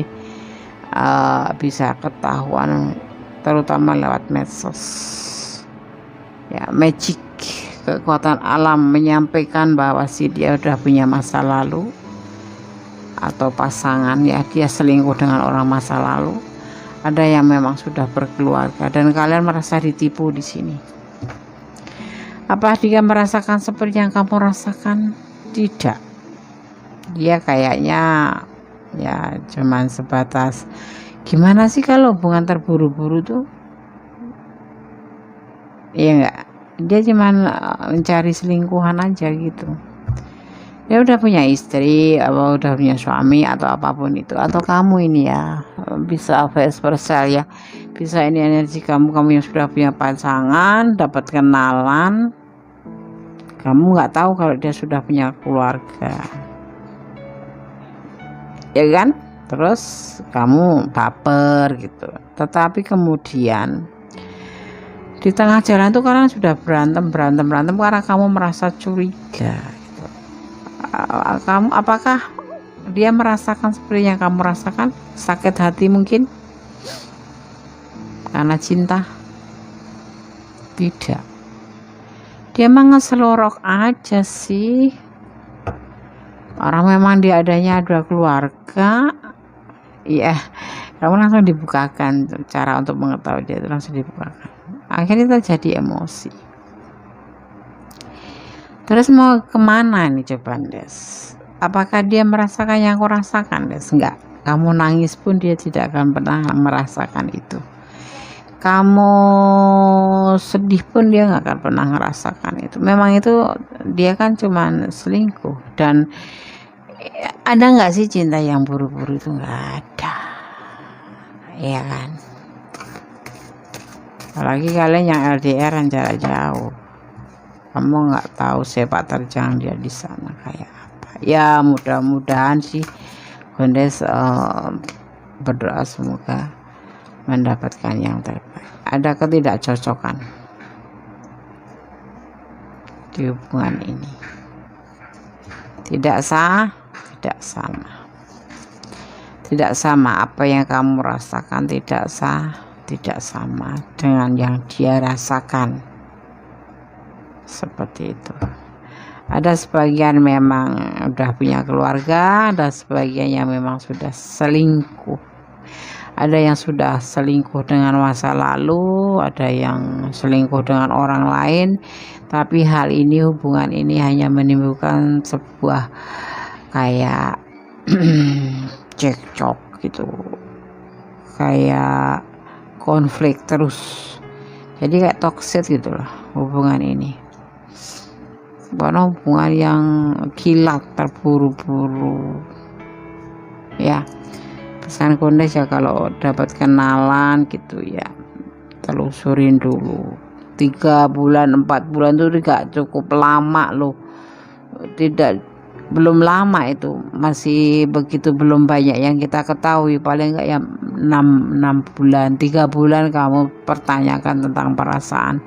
[SPEAKER 1] bisa ketahuan, terutama lewat medsos ya. Magic, kekuatan alam menyampaikan bahwa dia udah punya masa lalu atau pasangan ya, dia selingkuh dengan orang masa lalu. Ada yang memang sudah berkeluarga dan kalian merasa ditipu di sini. Apa dia merasakan seperti yang kamu rasakan? Tidak. Dia kayaknya ya cuman sebatas gimana sih kalau hubungan terburu-buru tuh? Iya enggak? Dia cuman mencari selingkuhan aja gitu. Dia udah punya istri, atau udah punya suami atau apapun itu, atau kamu ini ya bisa vice versa ya, bisa ini energi kamu yang sudah punya pasangan, dapat kenalan, kamu nggak tahu kalau dia sudah punya keluarga, ya kan? Terus kamu baper gitu, tetapi kemudian di tengah jalan tuh kalian sudah berantem karena kamu merasa curiga gitu. Apakah dia merasakan seperti yang kamu rasakan? Sakit hati mungkin karena cinta? Tidak. Dia emang ngeselorok aja sih. Orang memang dia adanya ada keluarga, iya, kamu langsung dibukakan cara untuk mengetahui dia itu langsung dibukakan. Akhirnya terjadi emosi. Terus mau kemana nih coba Des? Apakah dia merasakan yang aku rasakan Des? Enggak. Kamu nangis pun dia tidak akan pernah merasakan itu. Kamu sedih pun dia nggak akan pernah merasakan itu. Memang itu dia kan cuman selingkuh. Dan ada nggak sih cinta yang buru-buru itu? Nggak ada. Iya kan? Apalagi kalian yang LDR yang jarak jauh, kamu nggak tahu sepak terjang dia di sana kayak apa. Ya mudah-mudahan sih Gondes berdoa semoga mendapatkan yang terbaik. Ada ketidakcocokan di hubungan ini, tidak sah, tidak sama apa yang kamu rasakan, tidak sah, tidak sama dengan yang dia rasakan. Seperti itu. Ada sebagian memang udah punya keluarga, ada sebagian yang memang sudah selingkuh. Ada yang sudah selingkuh dengan masa lalu, ada yang selingkuh dengan orang lain, tapi hal ini, hubungan ini hanya menimbulkan sebuah kayak cekcok gitu, kayak konflik terus, jadi kayak toxic gitu lah hubungan ini, bukan hubungan yang kilat terburu-buru ya. Pesan Gondes ya, kalau dapat kenalan gitu ya telusurin dulu. 3 bulan 4 bulan itu tidak cukup lama loh, belum lama itu, masih begitu, belum banyak yang kita ketahui. Paling enggak ya 6 bulan, 3 bulan kamu pertanyakan tentang perasaan,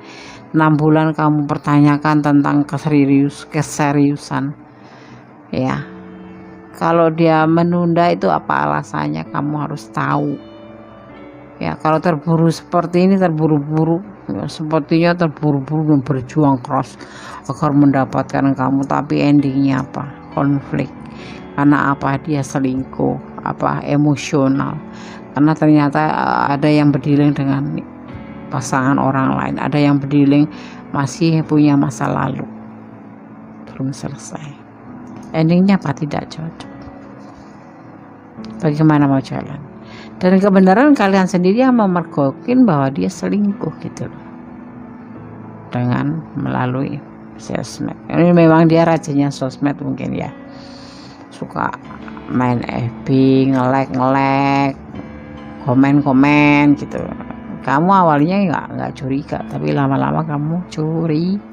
[SPEAKER 1] 6 bulan kamu pertanyakan tentang keseriusan ya. Kalau dia menunda itu apa alasannya, kamu harus tahu ya. Kalau terburu seperti ini, terburu-buru ya, sepertinya terburu-buru dan berjuang keras agar mendapatkan kamu, tapi endingnya apa? Konflik. Karena apa? Dia selingkuh, apa, emosional, karena ternyata ada yang berdealing dengan pasangan orang lain, ada yang berdealing masih punya masa lalu belum selesai. Endingnya apa? Tidak cocok. Bagaimana mau jalan? Dan kebenaran kalian sendiri yang memergokin bahwa dia selingkuh gitu loh, dengan melalui sosmed. Ini memang dia rajanya sosmed mungkin ya, suka main FB, nge-like, komen gitu. Kamu awalnya nggak curiga, tapi lama-lama kamu curiga.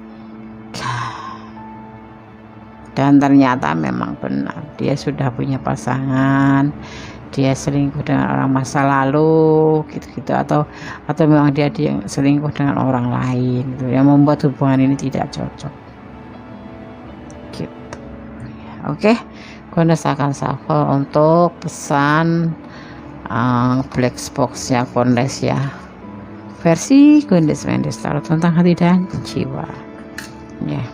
[SPEAKER 1] Dan ternyata memang benar, dia sudah punya pasangan, dia selingkuh dengan orang masa lalu gitu-gitu, atau memang dia selingkuh dengan orang lain gitu, yang membuat hubungan ini tidak cocok gitu. Oke, Gondes akan shuffle untuk pesan black box-nya Gondes ya, versi Gondes Mendes Tarot tentang hati dan jiwa ya.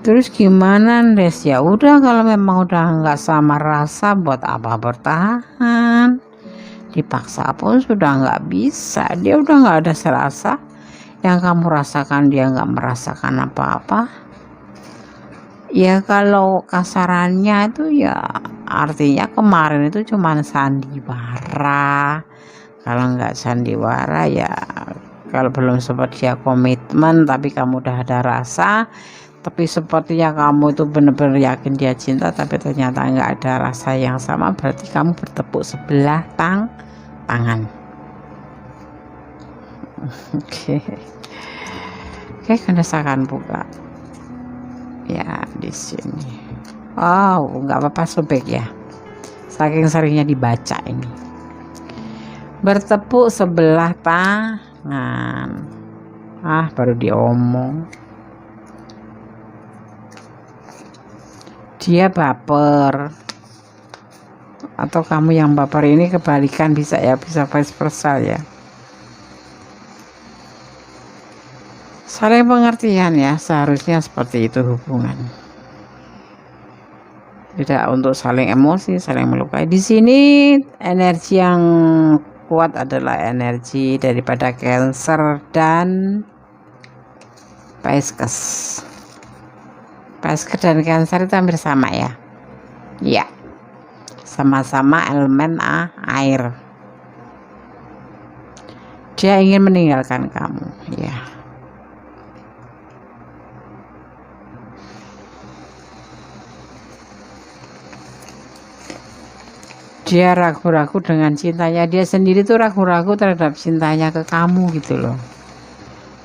[SPEAKER 1] Terus gimana Des? Ya udah, kalau memang udah nggak sama rasa, buat apa bertahan? Dipaksa pun sudah nggak bisa. Dia udah nggak ada serasa. Yang kamu rasakan dia nggak merasakan apa-apa. Ya kalau kasarannya itu ya artinya kemarin itu cuma sandiwara. Kalau nggak sandiwara ya, kalau belum sempat dia komitmen tapi kamu udah ada rasa, tapi sepertinya kamu itu benar-benar yakin dia cinta, tapi ternyata nggak ada rasa yang sama, berarti kamu bertepuk sebelah tangan. Oke, Gondes akan buka ya di sini. Wow, nggak apa-apa sobek ya, saking seringnya dibaca ini. Bertepuk sebelah tangan, baru diomong. Dia baper, atau kamu yang baper. Ini kebalikan bisa ya, bisa vice versa ya. Saling pengertian ya, seharusnya seperti itu hubungan. Tidak untuk saling emosi, saling melukai. Di sini energi yang kuat adalah energi daripada Cancer dan Pisces. Pisces dan Cancer itu hampir sama ya. Iya. Sama-sama elemen air. Dia ingin meninggalkan kamu, ya. Dia ragu-ragu dengan cintanya, dia sendiri tuh ragu-ragu terhadap cintanya ke kamu gitu loh.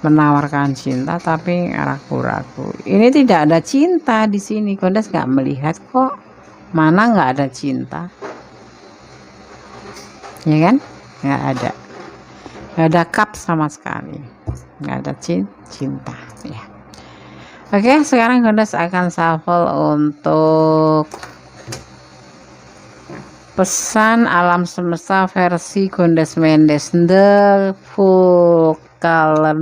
[SPEAKER 1] Menawarkan cinta tapi ragu-ragu. Ini tidak ada cinta di sini. Gondes nggak melihat kok. Mana nggak ada cinta? Ya kan? Nggak ada. Nggak ada cup sama sekali. Nggak ada cinta. Ya. Oke, sekarang Gondes akan shuffle untuk pesan alam semesta versi Gondes Mendes, the full color,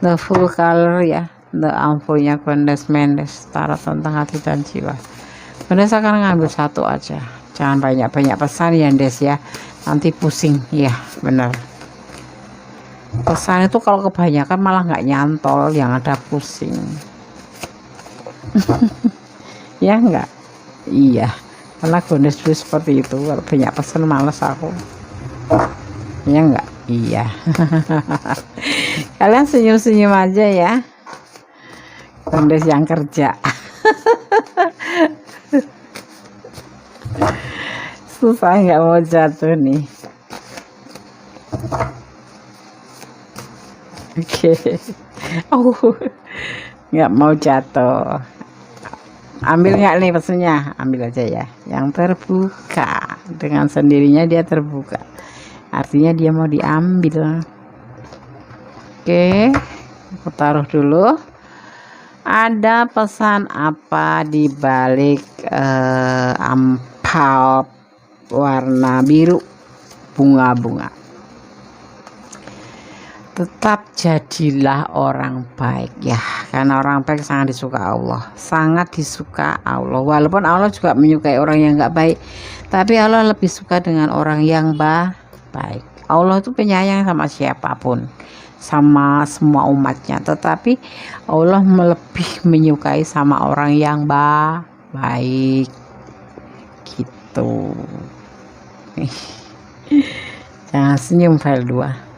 [SPEAKER 1] the full color ya, the ampunya Gondes Mendes, tarot tentang hati dan jiwa. Gondes akan ngambil satu aja, jangan banyak-banyak pesan ya Des ya, nanti pusing ya, bener. Pesan itu kalau kebanyakan malah nggak nyantol, yang ada pusing. Ya enggak? Iya. Karena Gondes dulu seperti itu, kalau banyak pesan males aku. Ya enggak? Iya. Kalian senyum-senyum aja ya, Gondes yang kerja. Susah nggak mau jatuh nih. Oke. Nggak mau jatuh. Ambil nggak nih pesannya? Ambil aja ya. Yang terbuka, dengan sendirinya dia terbuka. Artinya dia mau diambil. Oke, aku taruh dulu. Ada pesan apa di balik ampau warna biru bunga-bunga? Tetap jadilah orang baik ya, karena orang baik sangat disuka Allah, sangat disuka Allah. Walaupun Allah juga menyukai orang yang nggak baik, tapi Allah lebih suka dengan orang yang baik. Allah itu penyayang sama siapapun, sama semua umatnya, tetapi Allah lebih menyukai sama orang yang baik gitu. Jangan senyum file 2.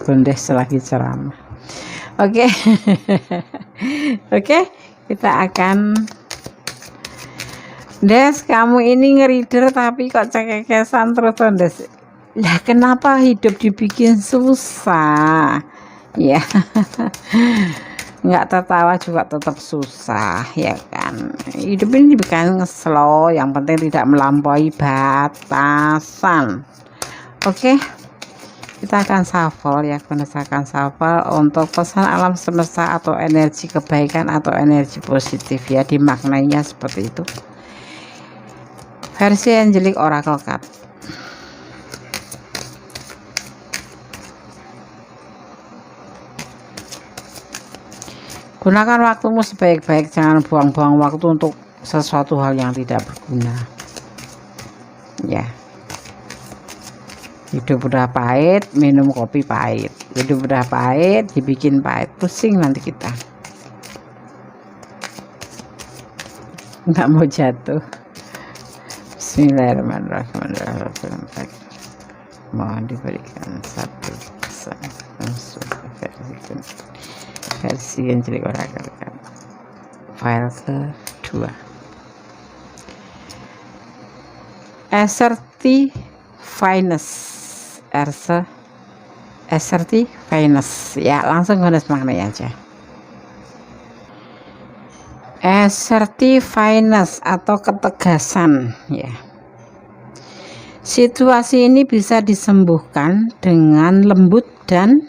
[SPEAKER 1] Gondes lagi ceramah. Oke. Oke, kita akan Des, kamu ini ngerider tapi kok cekekesan terus Des. Lah kenapa hidup dibikin susah? Ya. Nggak tertawa juga tetap susah ya kan. Hidup ini dibikin slow, yang penting tidak melampaui batasan. Oke. Kita akan shuffle ya, Gondes akan shuffle untuk pesan alam semesta atau energi kebaikan atau energi positif ya, dimaknainya seperti itu. Versi Angelic Oracle Card. Gunakan waktumu sebaik-baik, jangan buang-buang waktu untuk sesuatu hal yang tidak berguna. Ya. Hidup udah pahit, minum kopi pahit. Hidup udah pahit, dibikin pahit, pusing nanti kita. Nggak mau jatuh. Bismillahirrahmanirrahim. Mohon diberikan satu pesan langsung versi Angelic Oracle kan. File kedua. Assertive Finance ya, langsung Gondes maknanya aja. Assertive finance atau ketegasan ya. Situasi ini bisa disembuhkan dengan lembut dan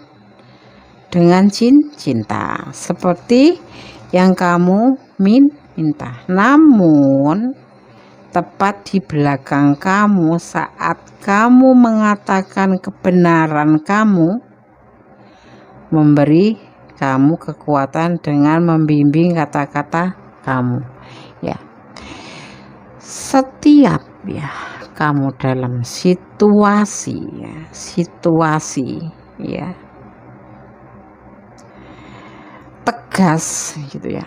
[SPEAKER 1] dengan cinta seperti yang kamu minta. Namun tepat di belakang kamu saat kamu mengatakan kebenaran kamu, memberi kamu kekuatan dengan membimbing kata-kata kamu, ya. Setiap ya kamu dalam situasi ya tegas gitu ya,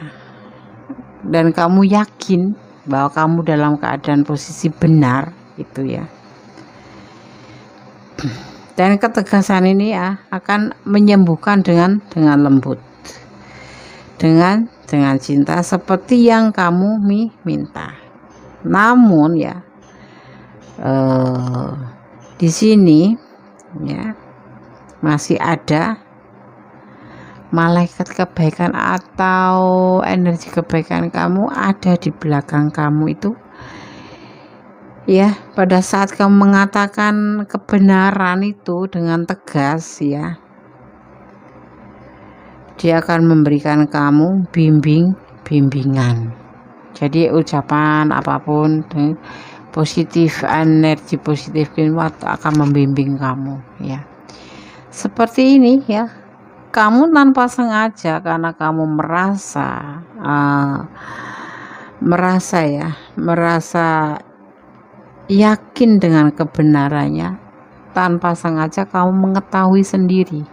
[SPEAKER 1] dan kamu yakin bahwa kamu dalam keadaan posisi benar gitu ya, dan ketegasan ini ya akan menyembuhkan dengan lembut, dengan cinta seperti yang kamu minta. Namun ya di sini ya masih ada malaikat kebaikan atau energi kebaikan kamu ada di belakang kamu itu ya. Pada saat kamu mengatakan kebenaran itu dengan tegas ya, dia akan memberikan kamu bimbingan. Jadi ucapan apapun positif, energi positif akan membimbing kamu ya. Seperti ini ya, kamu tanpa sengaja karena kamu merasa yakin dengan kebenarannya, tanpa sengaja kamu mengetahui sendiri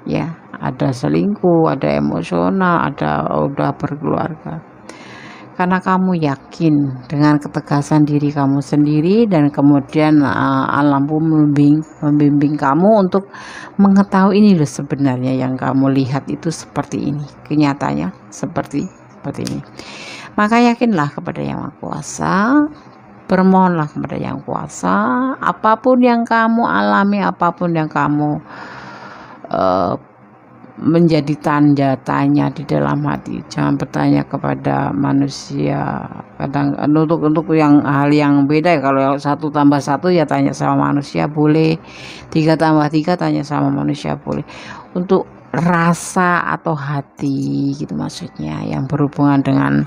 [SPEAKER 1] ya, ada selingkuh, ada emosional, ada udah berkeluarga, karena kamu yakin dengan ketegasan diri kamu sendiri, dan kemudian alam pun membimbing kamu untuk mengetahui ini loh sebenarnya yang kamu lihat itu seperti ini, kenyataannya seperti ini. Maka yakinlah kepada Yang Maha Kuasa, bermohonlah kepada Yang Kuasa, apapun yang kamu alami, apapun yang kamu menjadi tanda tanya di dalam hati, jangan bertanya kepada manusia. Kadang untuk yang hal yang beda ya, kalau 1 tambah 1 ya tanya sama manusia boleh, 3 tambah 3 tanya sama manusia boleh. Untuk rasa atau hati gitu maksudnya, yang berhubungan dengan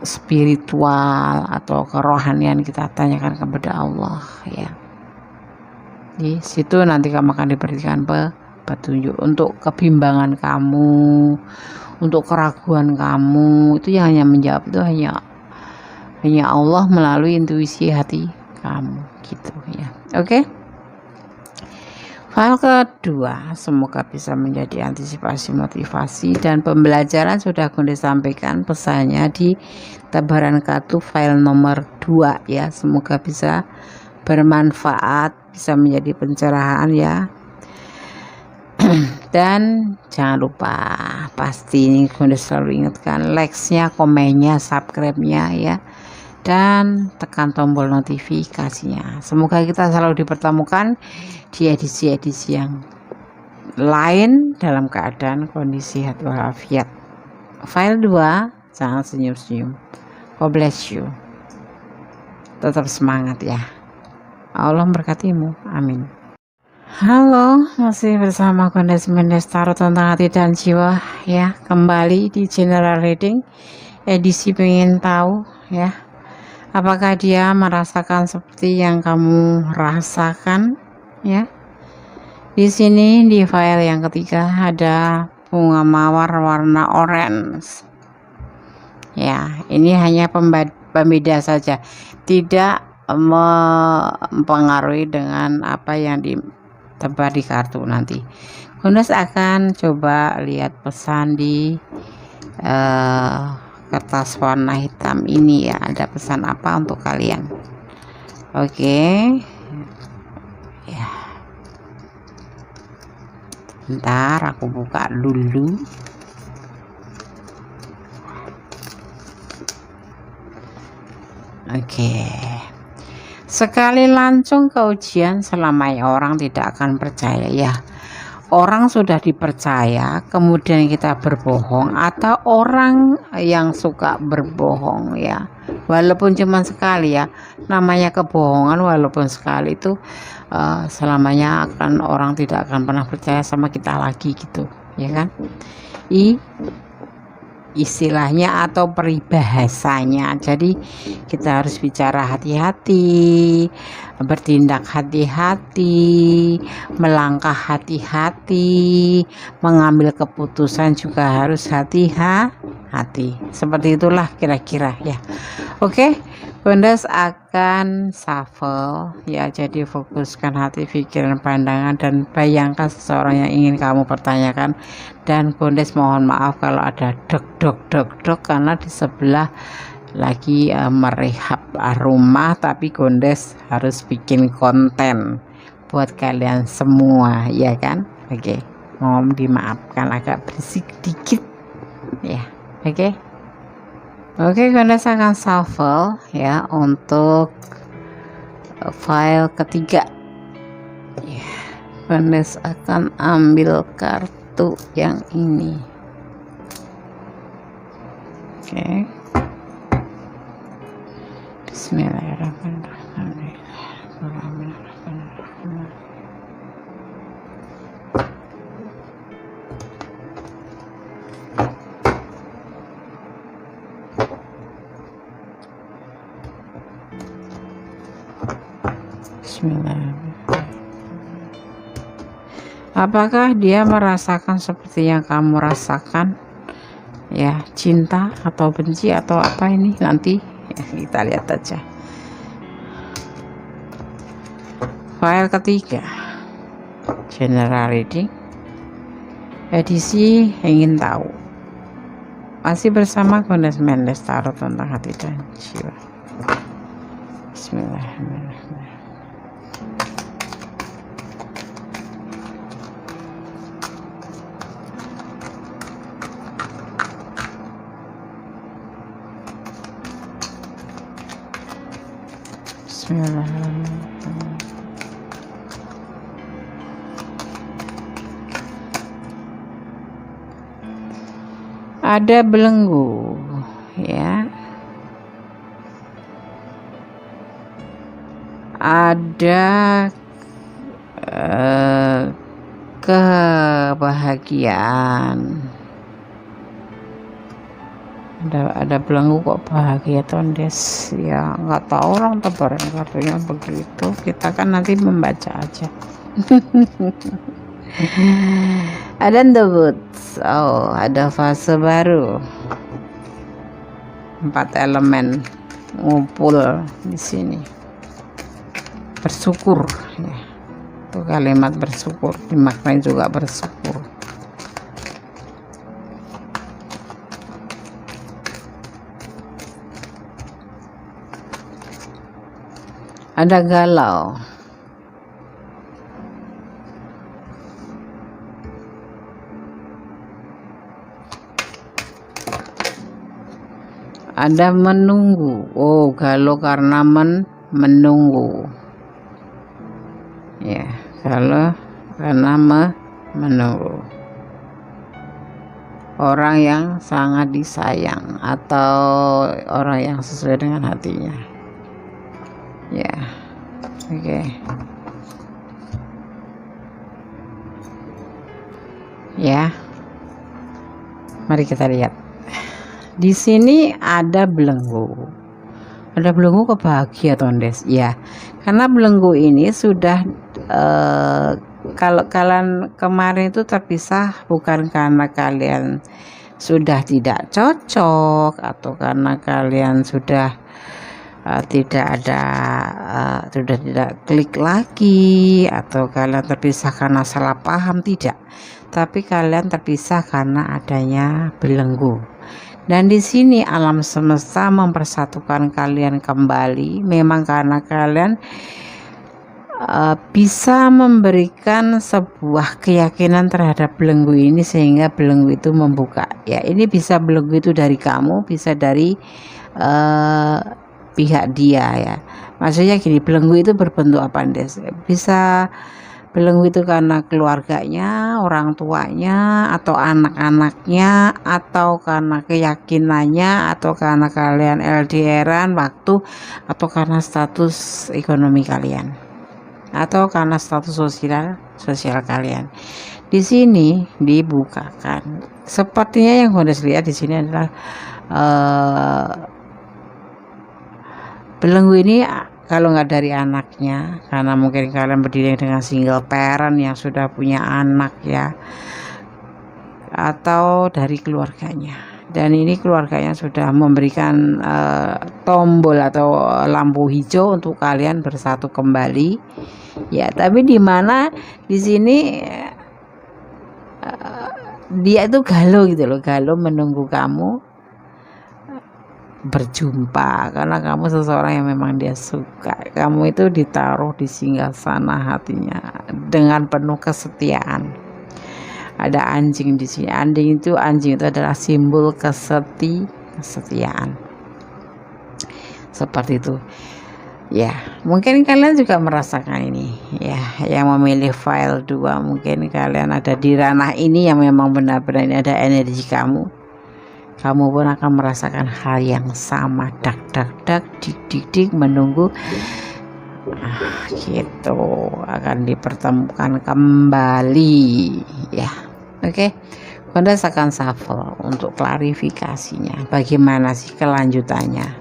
[SPEAKER 1] spiritual atau kerohanian, kita tanyakan kepada Allah ya. Di situ nanti kamu akan diberikan petunjuk untuk kebimbangan kamu, untuk keraguan kamu. Itu yang hanya menjawab itu hanya Allah melalui intuisi hati kamu gitu ya. Oke. File kedua, semoga bisa menjadi antisipasi, motivasi, dan pembelajaran. Sudah aku sampaikan pesannya di tebaran kartu file nomor 2 ya. Semoga bisa bermanfaat, bisa menjadi pencerahan ya. Dan jangan lupa, pasti ini Gondes selalu ingatkan, like-nya, komennya, subscribe-nya ya, dan tekan tombol notifikasinya. Semoga kita selalu dipertemukan di edisi-edisi yang lain dalam keadaan kondisi hati walafiat. File 2, jangan senyum-senyum. God bless you. Tetap semangat ya. Allah memberkatimu. Amin. Halo, masih bersama Gondes Tarot tentang hati dan jiwa ya. Kembali di general reading edisi pengen tahu ya, apakah dia merasakan seperti yang kamu rasakan ya. Di sini di file yang ketiga ada bunga mawar warna orange ya. Ini hanya pembeda saja, tidak mempengaruhi dengan apa yang ditebar di kartu. Nanti Gondes akan coba lihat pesan di kertas warna hitam ini ya, ada pesan apa untuk kalian. Oke ya, bentar aku buka dulu. Oke. Sekali lancung ke ujian, selamanya orang tidak akan percaya ya. Orang sudah dipercaya kemudian kita berbohong, atau orang yang suka berbohong ya, walaupun cuma sekali ya, namanya kebohongan walaupun sekali itu selamanya akan orang tidak akan pernah percaya sama kita lagi gitu ya kan. istilahnya atau peribahasanya. Jadi kita harus bicara hati-hati, bertindak hati-hati, melangkah hati-hati, mengambil keputusan juga harus hati-hati. Seperti itulah kira-kira ya. Oke, Bondes akan shuffle ya, jadi fokuskan hati, pikiran, pandangan, dan bayangkan seseorang yang ingin kamu pertanyakan. Dan Bondes mohon maaf kalau ada dok karena di sebelah lagi merehab rumah, tapi Bondes harus bikin konten buat kalian semua ya kan. Oke, mohon dimaafkan agak berisik dikit ya. Oke, Bondes akan shuffle ya untuk file ketiga ya. Bondes akan ambil kartu yang ini. Oke, Bismillahirrahmanirrahim. Apakah dia merasakan seperti yang kamu rasakan ya, cinta atau benci atau apa ini nanti ya, kita lihat aja. File ketiga, general reading edisi ingin tahu, masih bersama Bondes Mendes Tarot tentang hati dan jiwa. Bismillahirrahmanirrahim. Ada belenggu ya, ada kebahagiaan, ada belenggu kok bahagia Tondes ya, nggak tahu orang tebaran kartunya begitu, kita kan nanti membaca aja. Ada debut, oh ada fase baru, 4 elemen ngumpul di sini. Bersyukur ya, itu kalimat bersyukur dimaknai juga bersyukur. Ada galau, ada menunggu, oh galau karena menunggu ya, galau karena menunggu orang yang sangat disayang atau orang yang sesuai dengan hatinya ya. Oke. Ya, mari kita lihat. Di sini ada belenggu, kebahagiaan Tondes ya, karena belenggu ini sudah kalau kalian kemarin itu terpisah bukan karena kalian sudah tidak cocok atau karena kalian sudah tidak klik lagi, atau kalian terpisah karena salah paham, tidak, tapi kalian terpisah karena adanya belenggu. Dan di sini alam semesta mempersatukan kalian kembali, memang karena kalian bisa memberikan sebuah keyakinan terhadap belenggu ini, sehingga belenggu itu membuka ya. Ini bisa belenggu itu dari kamu, bisa dari pihak dia ya. Maksudnya gini, belenggu itu berbentuk apa Des? Bisa belenggu itu karena keluarganya, orang tuanya, atau anak-anaknya, atau karena keyakinannya, atau karena kalian LDRan waktu, atau karena status ekonomi kalian, atau karena status sosial kalian. di sini dibukakan. Sepertinya yang Gondes lihat di sini adalah belenggu ini kalau nggak dari anaknya, karena mungkin kalian berdiri dengan single parent yang sudah punya anak ya, atau dari keluarganya. Dan ini keluarganya sudah memberikan tombol atau lampu hijau untuk kalian bersatu kembali ya. Tapi di mana di sini dia itu galau gitu loh, galau menunggu kamu berjumpa, karena kamu seseorang yang memang dia suka. Kamu itu ditaruh di singgasana hatinya dengan penuh kesetiaan. Ada anjing di sini. Anjing itu adalah simbol kesetiaan. Seperti itu. Ya, mungkin kalian juga merasakan ini. Ya, yang memilih file 2, mungkin kalian ada di ranah ini yang memang benar-benar ini ada energi kamu. Kamu pun akan merasakan hal yang sama, dak dik menunggu gitu, akan dipertemukan kembali ya. Oke, Gondes akan shuffle untuk klarifikasinya, bagaimana sih kelanjutannya,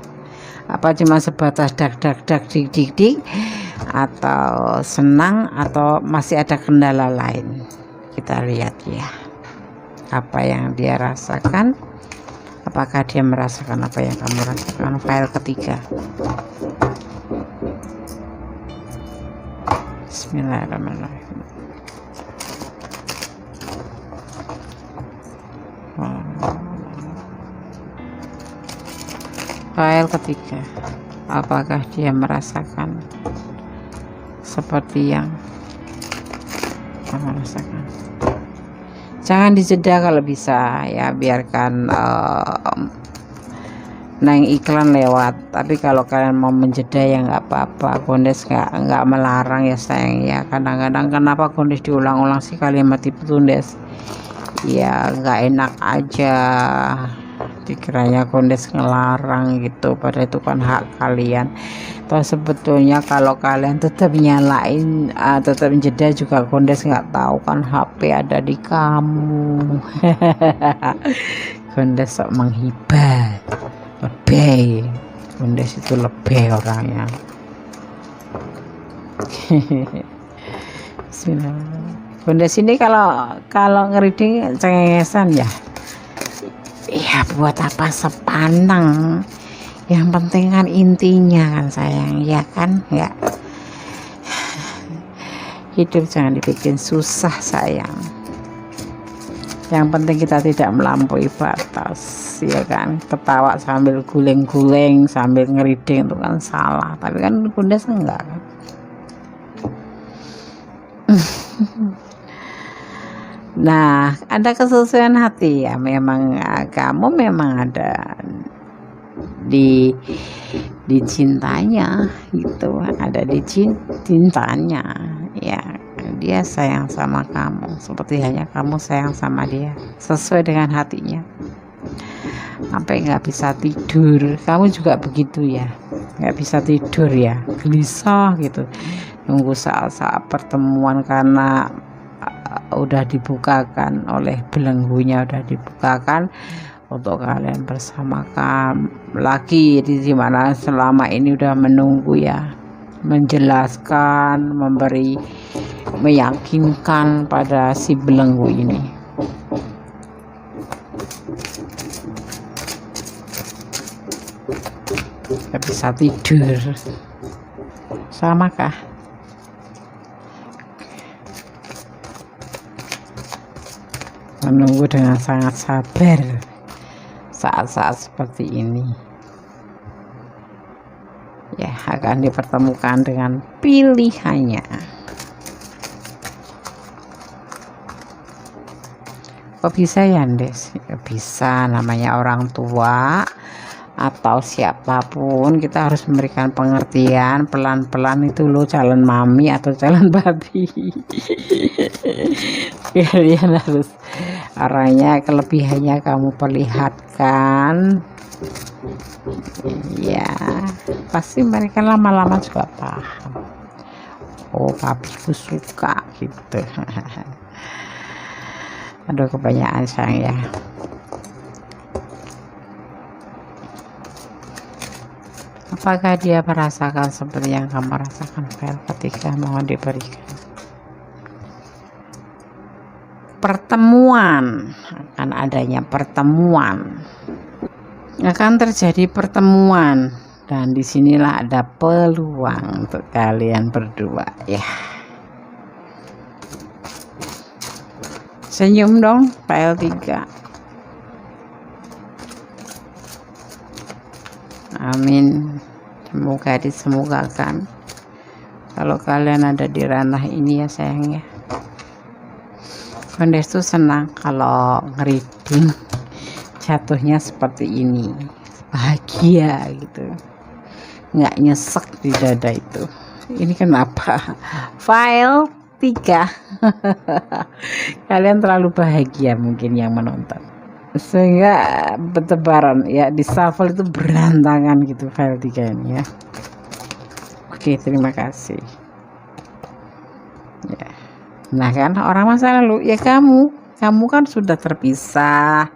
[SPEAKER 1] apa cuma sebatas dak dik atau senang, atau masih ada kendala lain. Kita lihat ya, apa yang dia rasakan. Apakah dia merasakan apa yang kamu rasakan? File ketiga. Bismillahirrahmanirrahim. File ketiga. Apakah dia merasakan seperti yang kamu rasakan? Jangan dijeda kalau bisa ya, biarkan neng iklan lewat. Tapi kalau kalian mau menjeda ya nggak apa-apa, Gondes nggak melarang ya sayang ya. Kadang-kadang kenapa Gondes diulang-ulang sih kalimat itu Gondes? Ya nggak enak aja, dikiranya Gondes ngelarang gitu, padahal itu kan hak kalian. Toh sebetulnya kalau kalian tetap nyalain, tetap jeda juga, Gondes nggak tahu kan HP ada di kamu. Gondes sok menghibah, lebay. Gondes itu lebay orangnya. Gondes ini kalau ngereading cengengesan ya. Ya buat apa sepanang, yang penting kan intinya kan sayang ya kan ya. Hidup jangan dibikin susah sayang, yang penting kita tidak melampaui batas ya kan. Ketawa sambil guling-guling sambil ngereading itu kan salah, tapi kan Gondes enggak kan. Nah, ada kesesuaian hati ya, memang kamu memang ada dicintanya gitu, ada cintanya ya. Dia sayang sama kamu seperti hanya kamu sayang sama dia, sesuai dengan hatinya. Sampai nggak bisa tidur, kamu juga begitu ya, nggak bisa tidur ya, gelisah gitu, nunggu saat-saat pertemuan karena udah dibukakan oleh belenggunya, udah dibukakan untuk kalian bersama lagi di mana selama ini udah menunggu ya, menjelaskan, meyakinkan pada si belenggu ini. Gak bisa tidur, samakah? Menunggu dengan sangat sabar saat-saat seperti ini ya, akan dipertemukan dengan pilihannya. Kok bisa ya Des? Ya, bisa, namanya orang tua atau siapapun kita harus memberikan pengertian pelan-pelan itu loh, calon mami atau calon babi. Kalian harus orangnya, kelebihannya kamu perlihatkan ya, pasti mereka lama-lama juga paham. Oh papiku suka gitu. Aduh, kebanyakan sayang ya. Apakah dia merasakan seperti yang kamu rasakan, Vel, ketika mau diberikan? Pertemuan, akan adanya pertemuan, akan terjadi pertemuan, dan disinilah ada peluang untuk kalian berdua ya. Senyum dong, file 3. Amin. Semoga disemogakan. Kalau kalian ada di ranah ini ya sayang ya. Kondes tuh senang kalau ngereading jatuhnya seperti ini, bahagia gitu, nggak nyesek di dada itu. Ini kenapa? File 3. Kalian terlalu bahagia mungkin yang menonton, sehingga bertebaran ya, di shuffle itu berantakan gitu file 3 ini ya. Oke, terima kasih ya. Nah kan, orang masa lalu ya kamu kan sudah terpisah,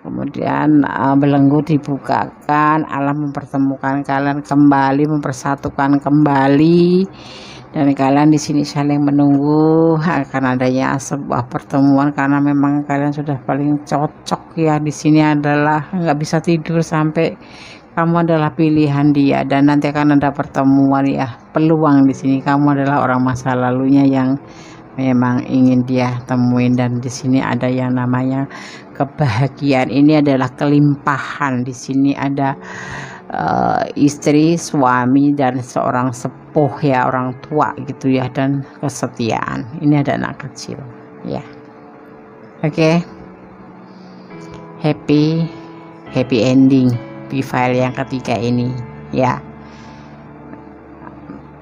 [SPEAKER 1] kemudian belenggu dibukakan, alam mempertemukan kalian kembali, mempersatukan kembali, dan kalian di sini saling menunggu akan adanya sebuah pertemuan, karena memang kalian sudah paling cocok ya. Di sini adalah nggak bisa tidur sampai kamu adalah pilihan dia, dan nanti akan ada pertemuan ya, peluang. Di sini kamu adalah orang masa lalunya yang memang ingin dia temuin, dan di sini ada yang namanya kebahagiaan. Ini adalah kelimpahan. Di sini ada istri, suami, dan seorang sepuh ya, orang tua gitu ya, dan kesetiaan. Ini ada anak kecil ya. Oke. Happy ending di file yang ketiga ini ya.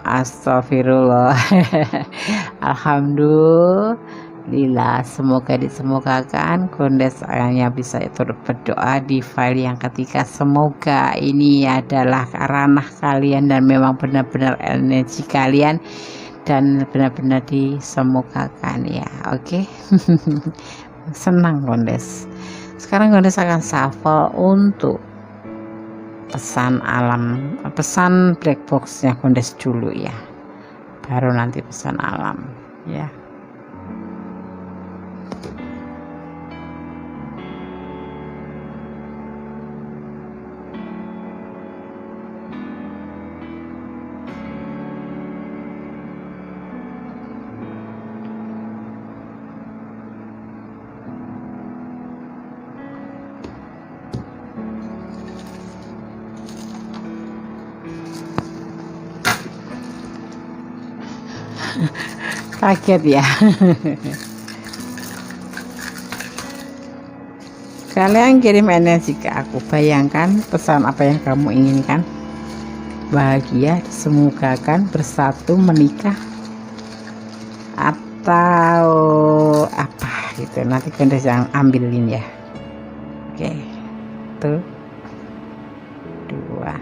[SPEAKER 1] Astagfirullah. Alhamdulillah, semoga disemogakan. Kondes hanya bisa turut berdoa di file yang ketiga. Semoga ini adalah ranah kalian dan memang benar-benar energi kalian, dan benar-benar disemogakan ya. Oke. Senang Kondes. Sekarang Kondes akan shuffle untuk pesan alam, pesan black boxnya Kondes dulu ya, baru nanti pesan alam ya. Kaget ya. Kalian kirim energi ke aku, bayangkan pesan apa yang kamu inginkan. Bahagia, disemogakan, bersatu, menikah, atau apa gitu. Nanti Kondes yang ambilin ya. Oke, 1, 2,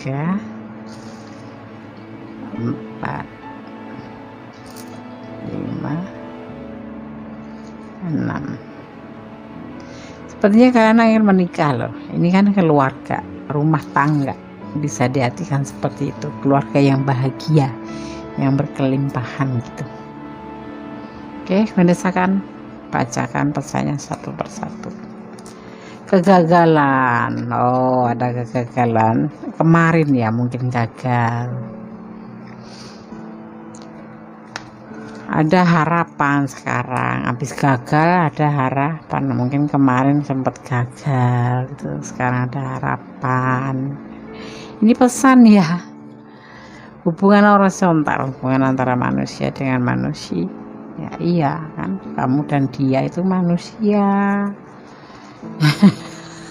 [SPEAKER 1] 3, 4, 5, 6. Sepertinya kalian ingin menikah loh. Ini kan keluarga, rumah tangga, bisa diartikan seperti itu. Keluarga yang bahagia, yang berkelimpahan gitu. Oke, Kondes akan bacakan pesannya satu persatu. Kegagalan. Oh, ada kegagalan kemarin ya, mungkin gagal. Ada harapan sekarang, habis gagal ada harapan. Mungkin kemarin sempat gagal gitu, sekarang ada harapan. Ini pesan ya, hubungan horizontal, hubungan antara manusia dengan manusia ya. Iya kan, kamu dan dia itu manusia.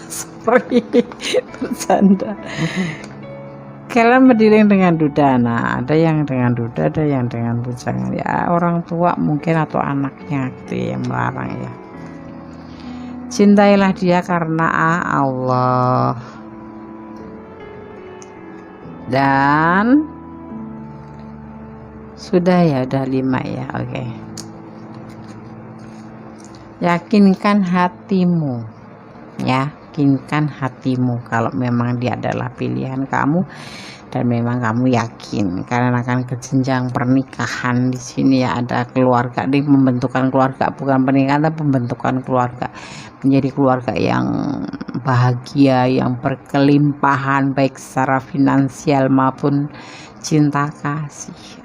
[SPEAKER 1] Seperti bercanda. Kalian berdiri dengan duda. Nah, ada yang dengan duda, ada yang dengan bujangan ya, orang tua mungkin atau anaknya gitu yang melarang ya. Cintailah dia karena Allah, dan sudah ya, udah 5 ya. Oke. Yakinkan hatimu, yakinkan hatimu kalau memang dia adalah pilihan kamu dan memang kamu yakin, karena akan ke jenjang pernikahan. Di sini ya ada keluarga, di pembentukan keluarga, bukan pernikahan tapi pembentukan keluarga, menjadi keluarga yang bahagia, yang berkelimpahan baik secara finansial maupun cinta kasih.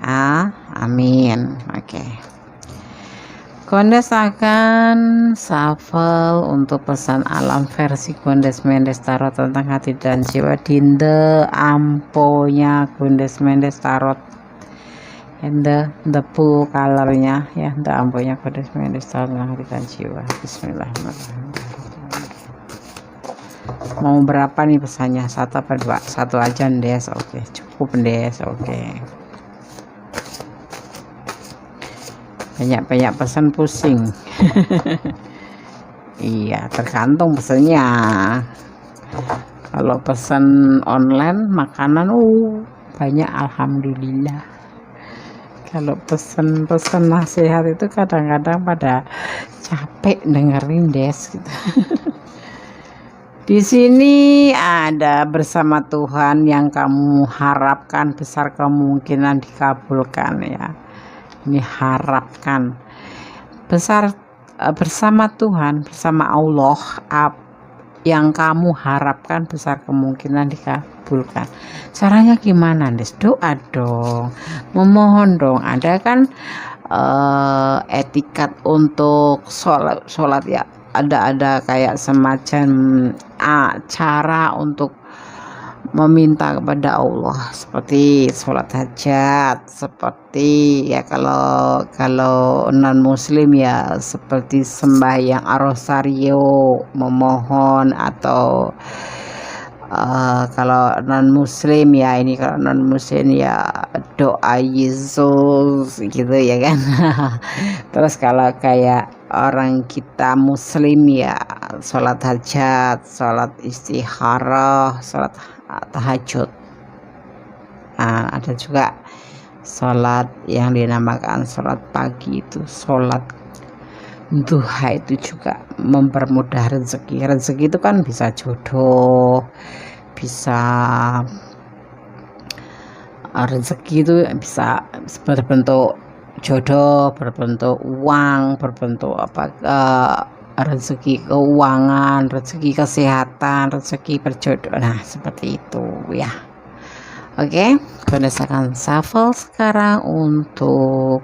[SPEAKER 1] Amin. Oke. Gondes akan shuffle untuk pesan alam versi Gondes Mendes Tarot tentang hati dan jiwa di the amponya Gondes Mendes Tarot, and the full colornya ya, the amponya Gondes Mendes Tarot tentang hati dan jiwa. Bismillahirrahmanirrahim. Mau berapa nih pesannya? Satu apa dua? Satu aja Ndes. Oke, cukup Ndes. Oke. Banyak pesan pusing. Iya, tergantung pesannya. Kalau pesan online makanan banyak, alhamdulillah. Kalau pesan nasihat itu kadang-kadang pada capek dengerin Des gitu. Di sini ada bersama Tuhan yang kamu harapkan besar kemungkinan dikabulkan ya. Ini harapkan besar bersama Tuhan, bersama Allah, yang kamu harapkan besar kemungkinan dikabulkan. Caranya gimana, Des? Doa dong, memohon dong. Ada kan etikat untuk sholat ya. Ada kayak semacam cara untuk meminta kepada Allah, seperti sholat hajat, seperti ya kalau non muslim ya seperti sembahyang rosario, memohon, atau kalau non muslim ya doa Yesus gitu ya kan. Terus kalau kayak orang kita muslim ya sholat hajat, sholat istikharah, sholat tahajud. Ada juga sholat yang dinamakan sholat pagi, itu sholat duha, itu juga mempermudah rezeki. Rezeki itu kan bisa jodoh, bisa rezeki itu bisa berbentuk jodoh, berbentuk uang, berbentuk rezeki keuangan, rezeki kesehatan, rezeki perjodohan. Nah, seperti itu ya. Oke, Gondes akan shuffle sekarang untuk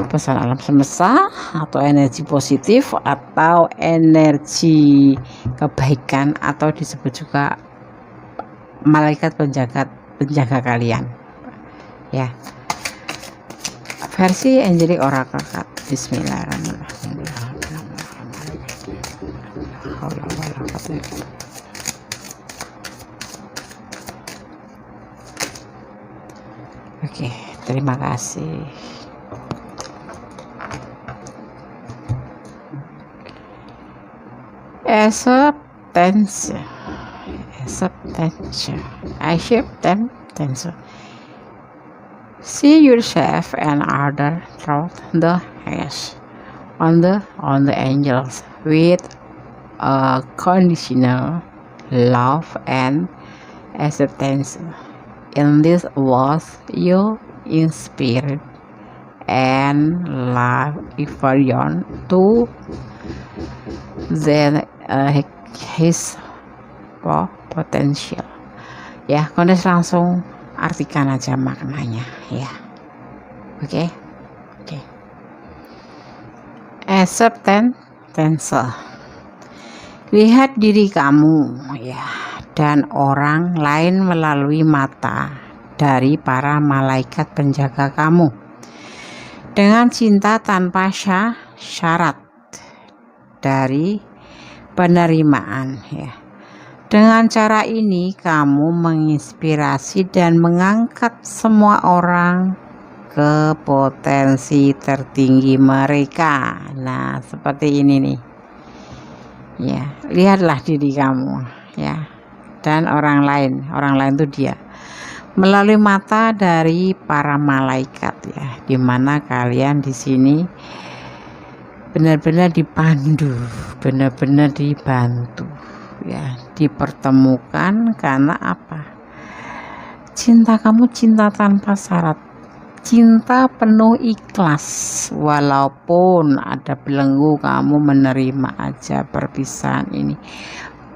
[SPEAKER 1] pesan alam semesta atau energi positif atau energi kebaikan, atau disebut juga malaikat penjaga kalian ya. Versi Angelic Oracle Card. Bismillahirrahmanirrahim. Oke, terima kasih. Acceptance. See yourself and other through the eyes on the angels with conditional love and acceptance. In this was you in spirit and life beyond to his potential. Ya, Gondes langsung artikan aja maknanya ya. Oke. Acceptance. Lihat diri kamu ya dan orang lain melalui mata dari para malaikat penjaga kamu dengan cinta tanpa syarat dari penerimaan ya. Dengan cara ini kamu menginspirasi dan mengangkat semua orang ke potensi tertinggi mereka. Nah, seperti ini nih. Ya, lihatlah diri kamu ya. Dan orang lain itu dia melalui mata dari para malaikat ya, dimana kalian di sini benar-benar dipandu, benar-benar dibantu, ya, dipertemukan. Karena apa? Cinta kamu cinta tanpa syarat, cinta penuh ikhlas, walaupun ada belenggu kamu menerima aja perpisahan ini,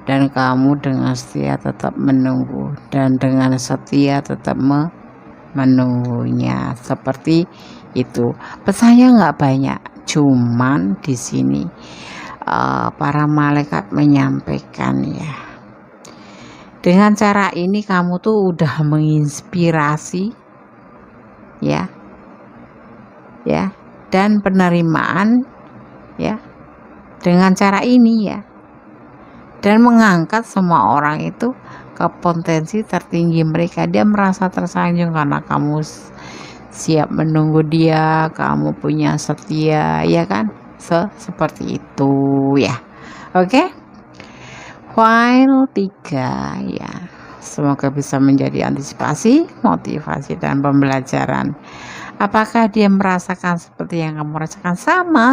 [SPEAKER 1] dan kamu dengan setia tetap menunggu, dan dengan setia tetap menunggunya. Seperti itu. Pesannya nggak banyak, cuman di sini para malaikat menyampaikan, ya, dengan cara ini kamu tuh udah menginspirasi, ya, dan penerimaan, ya, dengan cara ini, ya, dan mengangkat semua orang itu ke potensi tertinggi mereka. Dia merasa tersanjung karena kamu siap menunggu dia, kamu punya setia, ya kan? Seperti itu, ya. Oke. File 3, ya. Semoga bisa menjadi antisipasi, motivasi, dan pembelajaran. Apakah dia merasakan seperti yang kamu rasakan?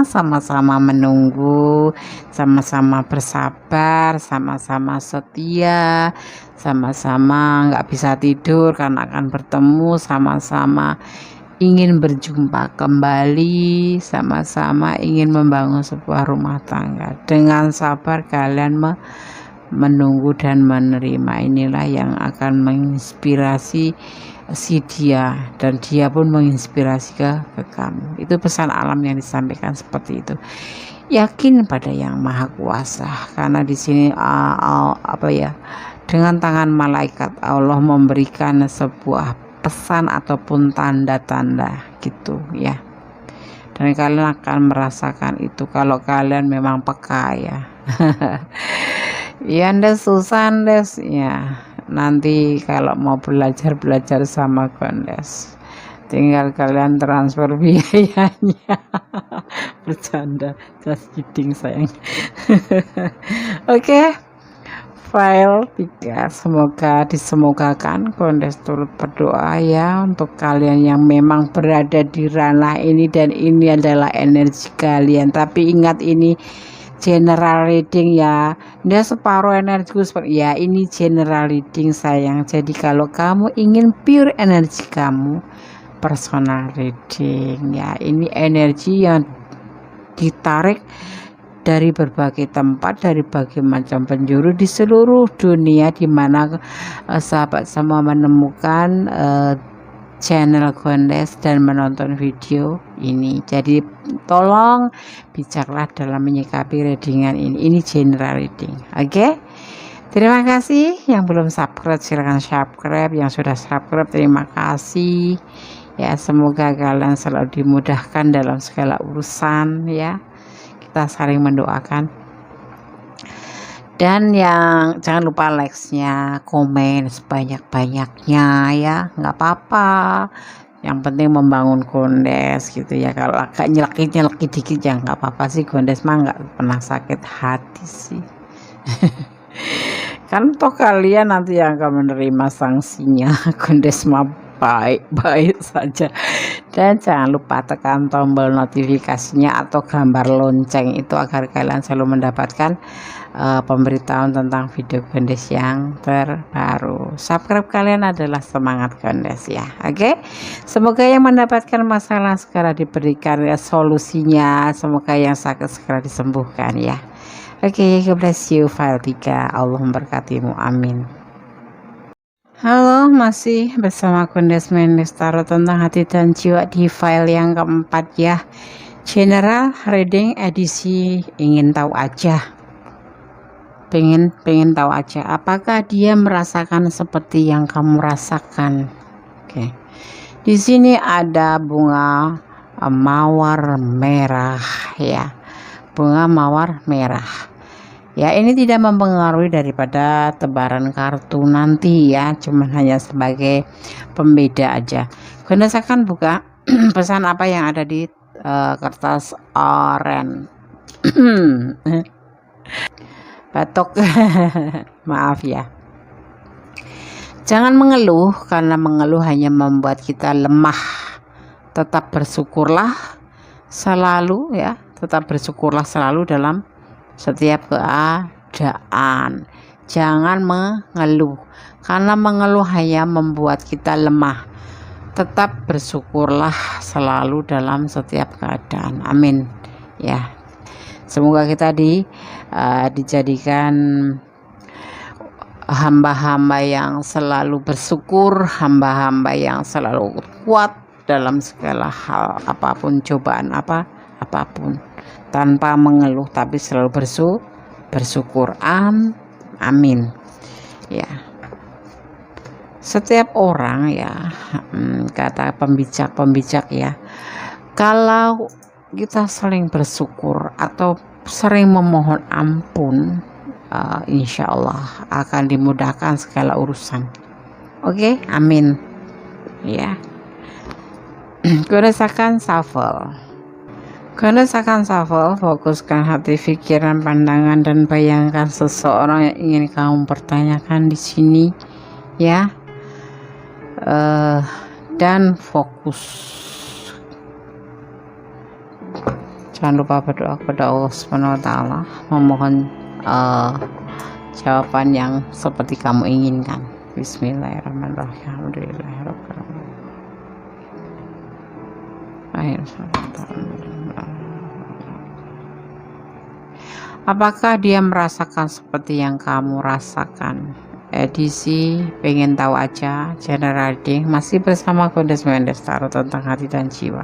[SPEAKER 1] Sama-sama menunggu, sama-sama bersabar, sama-sama setia, sama-sama nggak bisa tidur karena akan bertemu, sama-sama ingin berjumpa kembali, sama-sama ingin membangun sebuah rumah tangga. Dengan sabar kalian menunggu dan menerima. Inilah yang akan menginspirasi si dia, dan dia pun menginspirasi ke kamu. Itu pesan alam yang disampaikan seperti itu. Yakin pada Yang Maha Kuasa, karena di sini dengan tangan malaikat Allah memberikan sebuah pesan ataupun tanda-tanda gitu, ya. Dan kalian akan merasakan itu kalau kalian memang peka, ya. Ya, Andes susah, Andes, ya. Nanti kalau mau belajar sama Kondes, tinggal kalian transfer biayanya. Bercanda, just kidding sayang. Oke. File 3, semoga disemogakan Kondes turut berdoa, ya, untuk kalian yang memang berada di ranah ini, dan ini adalah energi kalian. Tapi ingat, ini general reading, ya. Dia separuh energiku seperti, ya, ini general reading sayang. Jadi kalau kamu ingin pure energi kamu, personal reading, ya. Ini energi yang ditarik dari berbagai tempat, dari berbagai macam penjuru di seluruh dunia, di mana sahabat semua menemukan channel Kondes dan menonton video ini. Jadi tolong bijaklah dalam menyikapi readingan ini. Ini general reading. Oke? Terima kasih. Yang belum subscribe silahkan subscribe. Yang sudah subscribe terima kasih. Ya, semoga kalian selalu dimudahkan dalam segala urusan, ya. Kita saling mendoakan. Dan yang jangan lupa like-nya, komen sebanyak-banyaknya, ya, nggak apa-apa. Yang penting membangun Kondes gitu, ya. Kalau agak nyelekit dikit ya nggak apa-apa sih. Kondes mah nggak pernah sakit hati sih. Kan toh kalian nanti yang akan menerima sanksinya. Kondes mah baik-baik saja. Dan jangan lupa tekan tombol notifikasinya atau gambar lonceng itu agar kalian selalu mendapatkan pemberitahuan tentang video Kondes yang terbaru. Subscribe kalian adalah semangat Kondes, ya. Oke. Semoga yang mendapatkan masalah segera diberikan solusinya. Semoga yang sakit segera disembuhkan, ya. Oke, God bless you. File 3. Allah memberkatimu. Amin. Halo, masih bersama Kondes Mendes Tarot tentang hati dan jiwa di file yang keempat, ya. General reading edisi ingin tahu aja. Pengen tahu aja apakah dia merasakan seperti yang kamu rasakan. Oke. Di sini ada bunga mawar merah, ya. Bunga mawar merah. Ya, ini tidak mempengaruhi daripada tebaran kartu nanti, ya. Cuman hanya sebagai pembeda aja. Kondes akan buka pesan apa yang ada di kertas oranye. Batuk. Maaf, ya. Jangan mengeluh, karena mengeluh hanya membuat kita lemah. Tetap bersyukurlah selalu, ya. tetap bersyukurlah selalu dalam setiap keadaan. Jangan mengeluh, karena mengeluh hanya membuat kita lemah. Tetap bersyukurlah selalu dalam setiap keadaan. Amin. Ya, semoga kita dijadikan hamba-hamba yang selalu bersyukur, hamba-hamba yang selalu kuat dalam segala hal, apapun cobaan apapun, tanpa mengeluh tapi selalu bersyukur. Amin. Ya. Setiap orang ya, kata pembijak ya, kalau kita sering bersyukur atau sering memohon ampun, insya Allah akan dimudahkan segala urusan. Oke, amin. Ya. Goresakan shuffle. Fokuskan hati, pikiran, pandangan, dan bayangkan seseorang yang ingin kamu pertanyakan di sini, ya. Dan fokus. Jangan lupa berdoa kepada Allah Subhanahu wa Ta'ala, memohon jawaban yang seperti kamu inginkan. Bismillahirrahmanirrahim. Apakah dia merasakan seperti yang kamu rasakan? Edisi pengen tahu aja, general reading masih bersama Kodes Mendes Tarot tentang hati dan jiwa.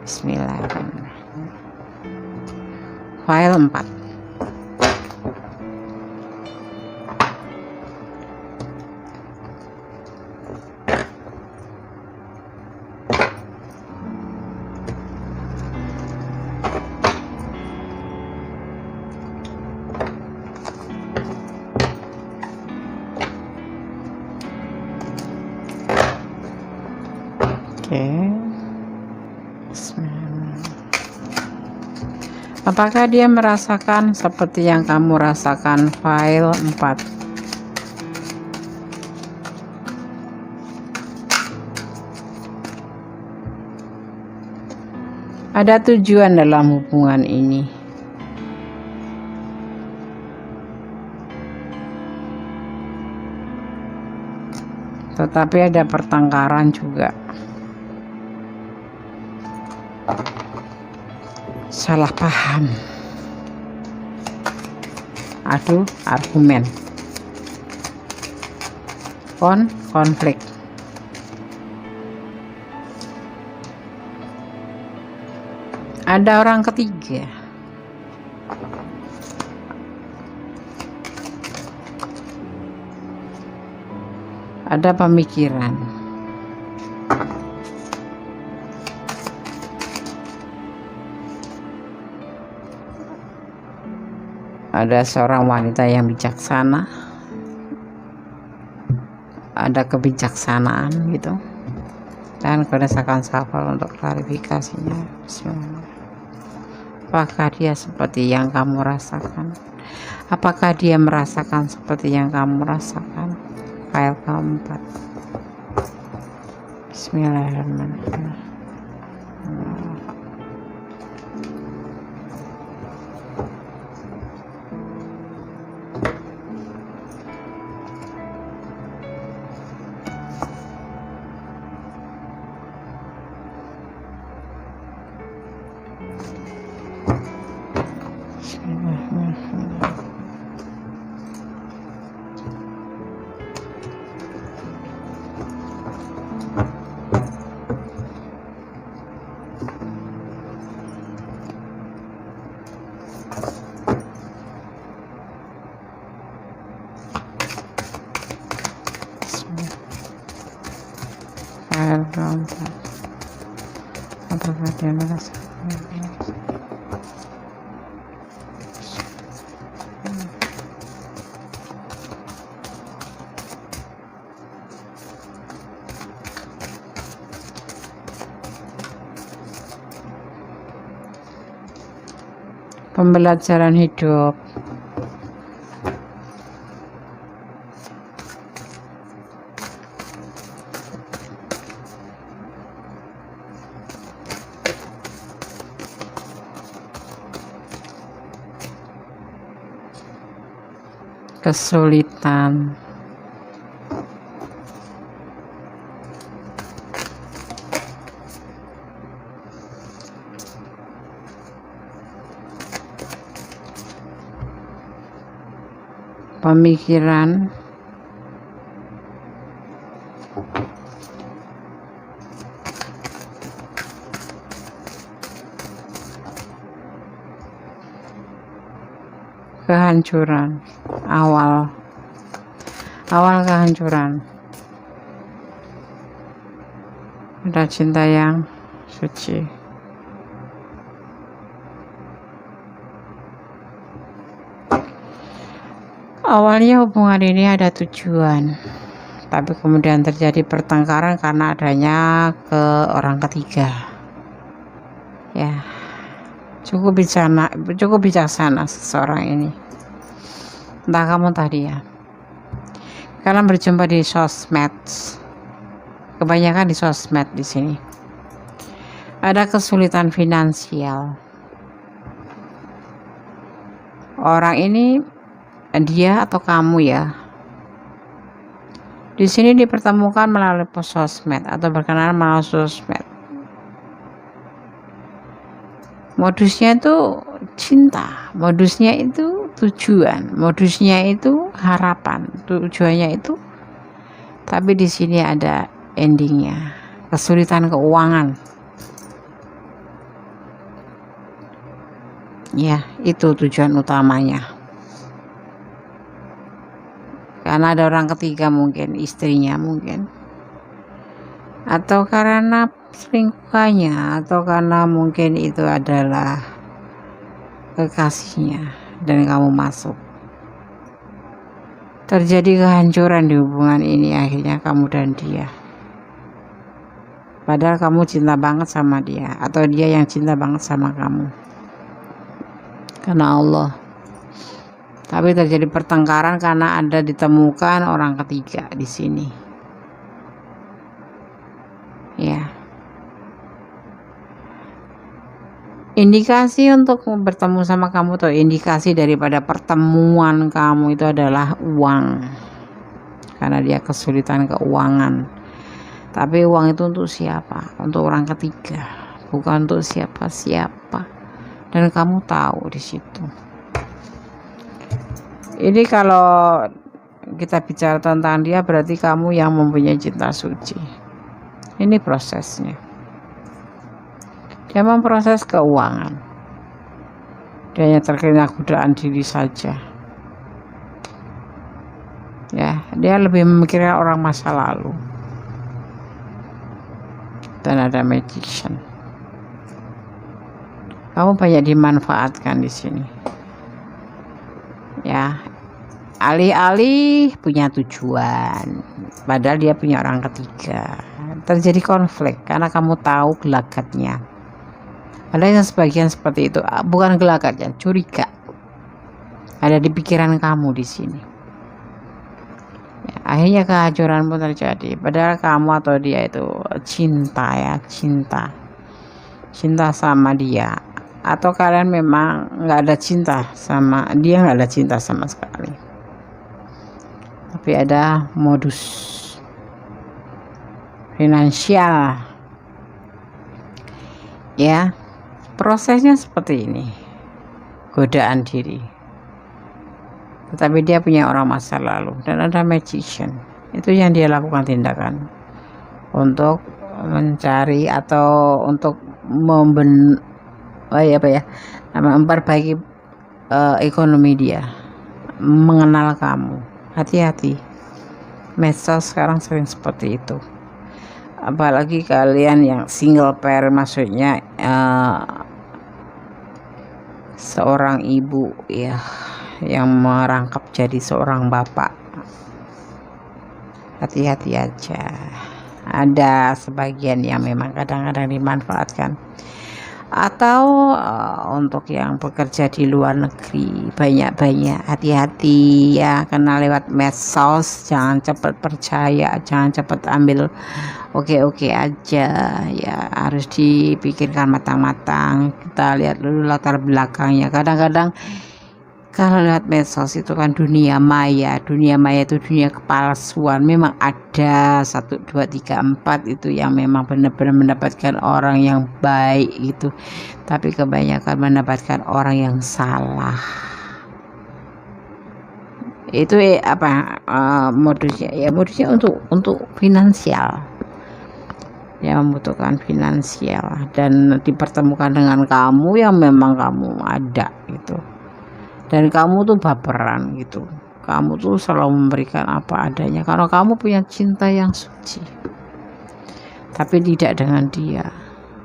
[SPEAKER 1] Bismillahirrahmanirrahim. File 4. Apakah dia merasakan seperti yang kamu rasakan? File 4. Ada tujuan dalam hubungan ini. Tetapi ada pertengkaran juga. Salah paham, adu argumen, konflik. Ada orang ketiga. Ada pemikiran. Ada seorang wanita yang bijaksana, ada kebijaksanaan gitu. Dan berdasarkan shuffle untuk klarifikasinya. Apakah dia seperti yang kamu rasakan? Apakah dia merasakan seperti yang kamu rasakan? File keempat. Bismillahirrahmanirrahim. Apakah dia merasakan? Pembelajaran hidup. kesulitan, pemikiran, kehancuran, awal kehancuran. Ada cinta yang suci. Awalnya hubungan ini ada tujuan, tapi kemudian terjadi pertengkaran karena adanya ke orang ketiga. Ya, cukup bijaksana seseorang ini. Entah kamu tadi ya. Kalian berjumpa di sosmed. Kebanyakan di sosmed di sini. Ada kesulitan finansial. Orang ini dia atau kamu ya. Di sini dipertemukan melalui sosmed atau berkenalan melalui sosmed. Modusnya itu cinta, modusnya itu tujuan, modusnya itu harapan, tujuannya itu. Tapi di sini ada endingnya, kesulitan keuangan. Ya, itu tujuan utamanya. Karena ada orang ketiga mungkin, istrinya mungkin. Atau karena selingkuhannya, atau karena mungkin itu adalah kekasihnya dan kamu masuk. Terjadi kehancuran di hubungan ini akhirnya kamu dan dia. Padahal kamu cinta banget sama dia, atau dia yang cinta banget sama kamu. Karena Allah. Tapi terjadi pertengkaran karena ada ditemukan orang ketiga di sini. Ya. Indikasi untuk bertemu sama kamu atau indikasi daripada pertemuan kamu itu adalah uang. Karena dia kesulitan keuangan. Tapi uang itu untuk siapa? Untuk orang ketiga, bukan untuk siapa-siapa. Dan kamu tahu di situ. Ini kalau kita bicara tentang dia, berarti kamu yang mempunyai cinta suci. Ini prosesnya. Dia memproses keuangan. Dia hanya terkena godaan diri saja. Ya, dia lebih memikirkan orang masa lalu. Dan ada magician. Kamu banyak dimanfaatkan di sini. Ya, alih-alih punya tujuan, padahal dia punya orang ketiga. Terjadi konflik karena kamu tahu gelagatnya. Ada yang sebagian seperti itu, bukan gelagatnya, curiga. Ada di pikiran kamu di sini. Ya, akhirnya kehancuran pun terjadi. Padahal kamu atau dia itu cinta ya, cinta sama dia. Atau kalian memang nggak ada cinta sama dia, nggak ada cinta sama sekali. Tapi ada modus finansial. Ya, prosesnya seperti ini. Godaan diri. Tetapi dia punya orang masa lalu dan ada magician. Itu yang dia lakukan tindakan untuk mencari atau untuk memperbaiki ekonomi dia, mengenal kamu. Hati-hati, medsos sekarang sering seperti itu. Apalagi kalian yang single parent, maksudnya seorang ibu ya yang merangkap jadi seorang bapak. Hati-hati aja. Ada sebagian yang memang kadang-kadang dimanfaatkan. Atau untuk yang bekerja di luar negeri, banyak-banyak hati-hati ya, karena lewat medsos jangan cepat percaya, jangan cepat ambil oke aja ya, harus dipikirkan matang-matang. Kita lihat dulu latar belakangnya. Kadang-kadang Kalau lewat medsos itu kan dunia maya itu dunia kepalsuan. Memang ada 1, 2, 3, 4 itu yang memang benar-benar mendapatkan orang yang baik gitu, tapi kebanyakan mendapatkan orang yang salah. Itu modusnya untuk finansial. Dia membutuhkan finansial dan dipertemukan dengan kamu yang memang kamu ada gitu. Dan kamu tuh baperan gitu, kamu tuh selalu memberikan apa adanya karena kamu punya cinta yang suci, tapi tidak dengan dia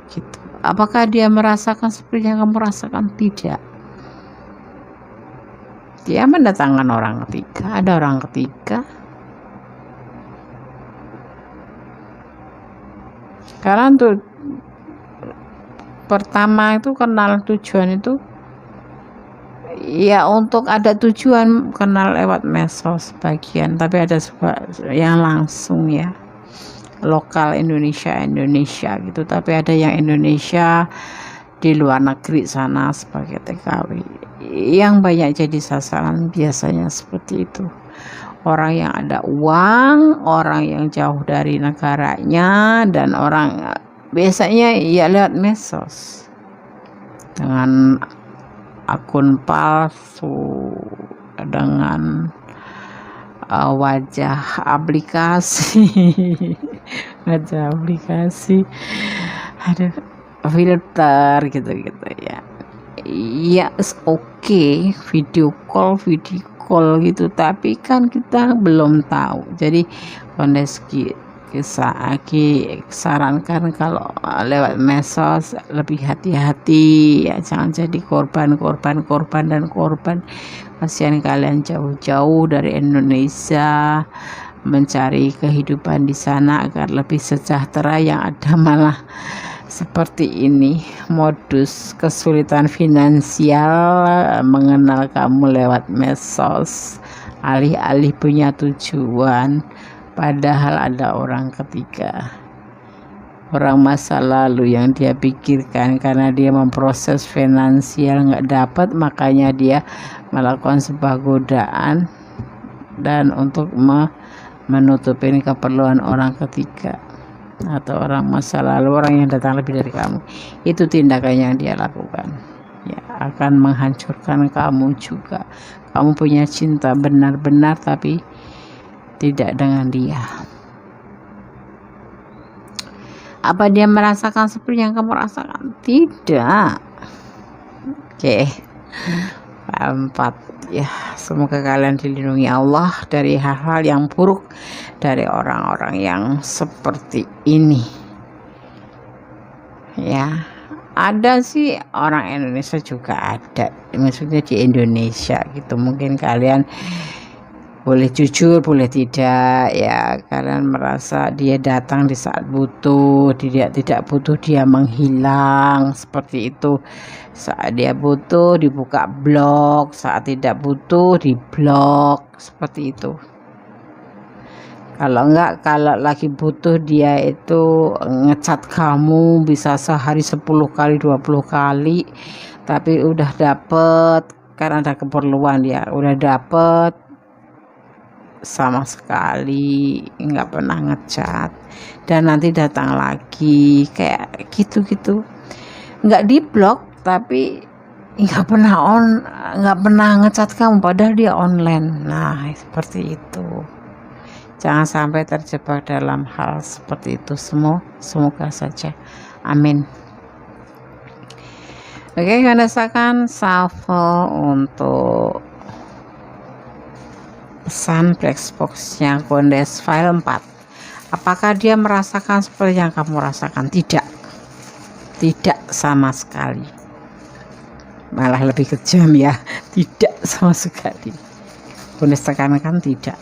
[SPEAKER 1] gitu. Apakah dia merasakan seperti yang kamu rasakan? Tidak. Dia mendatangkan orang ketiga, ada orang ketiga. Karena untuk pertama itu kenal tujuan itu ya untuk ada tujuan, kenal lewat medsos sebagian, tapi ada yang langsung ya, lokal Indonesia gitu, tapi ada yang Indonesia di luar negeri sana sebagai TKW. Yang banyak jadi sasaran biasanya seperti itu, orang yang ada uang, orang yang jauh dari negaranya, dan orang biasanya ya lewat medsos dengan akun palsu, dengan wajah aplikasi aduh, filter gitu ya. Ya oke, video call gitu, tapi kan kita belum tahu. Jadi kondisi sarankan kalau lewat medsos lebih hati-hati ya, jangan jadi korban. Kasihan kalian jauh-jauh dari Indonesia mencari kehidupan di sana agar lebih sejahtera, yang ada malah seperti ini, modus kesulitan finansial mengenal kamu lewat medsos, alih-alih punya tujuan. Padahal ada orang ketiga, orang masa lalu yang dia pikirkan. Karena dia memproses finansial nggak dapat, makanya dia melakukan sebuah godaan dan untuk menutupin keperluan orang ketiga atau orang masa lalu, orang yang datang lebih dari kamu. Itu tindakan yang dia lakukan ya, akan menghancurkan kamu juga. Kamu punya cinta benar-benar, tapi tidak dengan dia. Apa dia merasakan seperti yang kamu rasakan? Tidak. Oke. 4 ya, semoga kalian dilindungi Allah dari hal-hal yang buruk dari orang-orang yang seperti ini ya. Ada sih orang Indonesia juga ada, maksudnya di Indonesia gitu. Mungkin kalian boleh jujur, boleh tidak ya. Kalian merasa dia datang di saat butuh, tidak butuh dia menghilang seperti itu. Saat dia butuh dibuka blog, saat tidak butuh diblok seperti itu. Kalau lagi butuh dia itu ngecat kamu bisa sehari 10 kali 20 kali, tapi udah dapet karena ada keperluan, dia udah dapet, sama sekali nggak pernah ngecat, dan nanti datang lagi kayak gitu, nggak diblok tapi nggak pernah ngecat kamu padahal dia online. Nah seperti itu, jangan sampai terjebak dalam hal seperti itu. Semoga saja, amin. Oke, rasakan shuffle untuk pesan black box-nya Gondes file 4. Apakah dia merasakan seperti yang kamu rasakan? Tidak sama sekali, malah lebih kejam ya. Tidak sama sekali. Gondes tekankan tidak.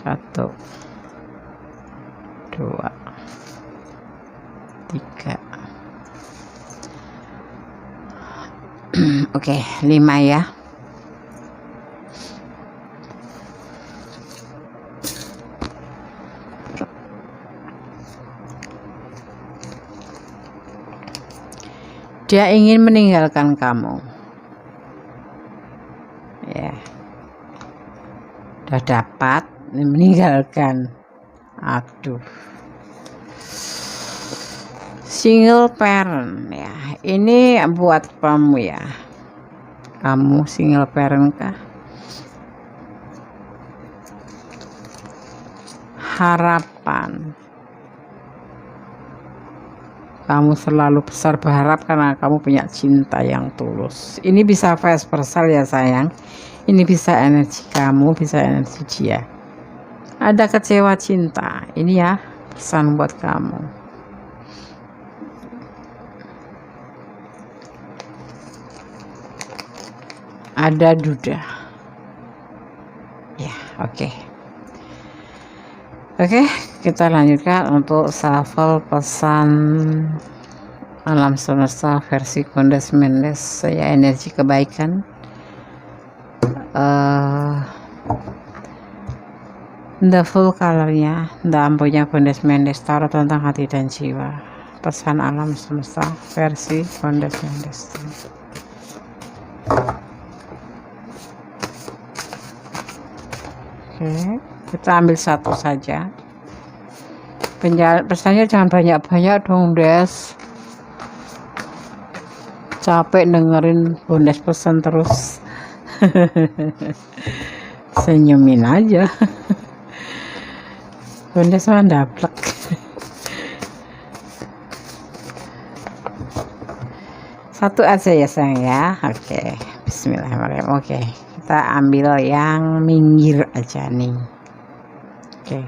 [SPEAKER 1] Satu, 2, 3. Oke, 5 ya. Dia ingin meninggalkan kamu. Ya. Udah dapat meninggalkan. Aduh. Single parent ya. Ini buat kamu ya. Kamu single parent kah? Harapan. Kamu selalu besar berharap karena kamu punya cinta yang tulus. Ini bisa vice versa ya sayang. Ini bisa energi kamu, bisa energi dia. Ada kecewa cinta. Ini ya pesan buat kamu. Ada duda. Ya, oke. Oke, kita lanjutkan untuk shuffle pesan alam semesta versi Kondes Mendes. Saya energi kebaikan. The full colornya, the ampunya Kondes Mendes, taruh tentang hati dan jiwa. Pesan alam semesta versi Kondes Mendes. Oke, kita ambil satu saja. Pesannya jangan banyak-banyak dong, Des. Capek dengerin Bondes pesan terus. Senyumin aja. Bondes mah ndablek. Satu aja ya sayang ya. Oke, bismillahirrahmanirrahim. Oke, kita ambil yang minggir aja nih. Oke.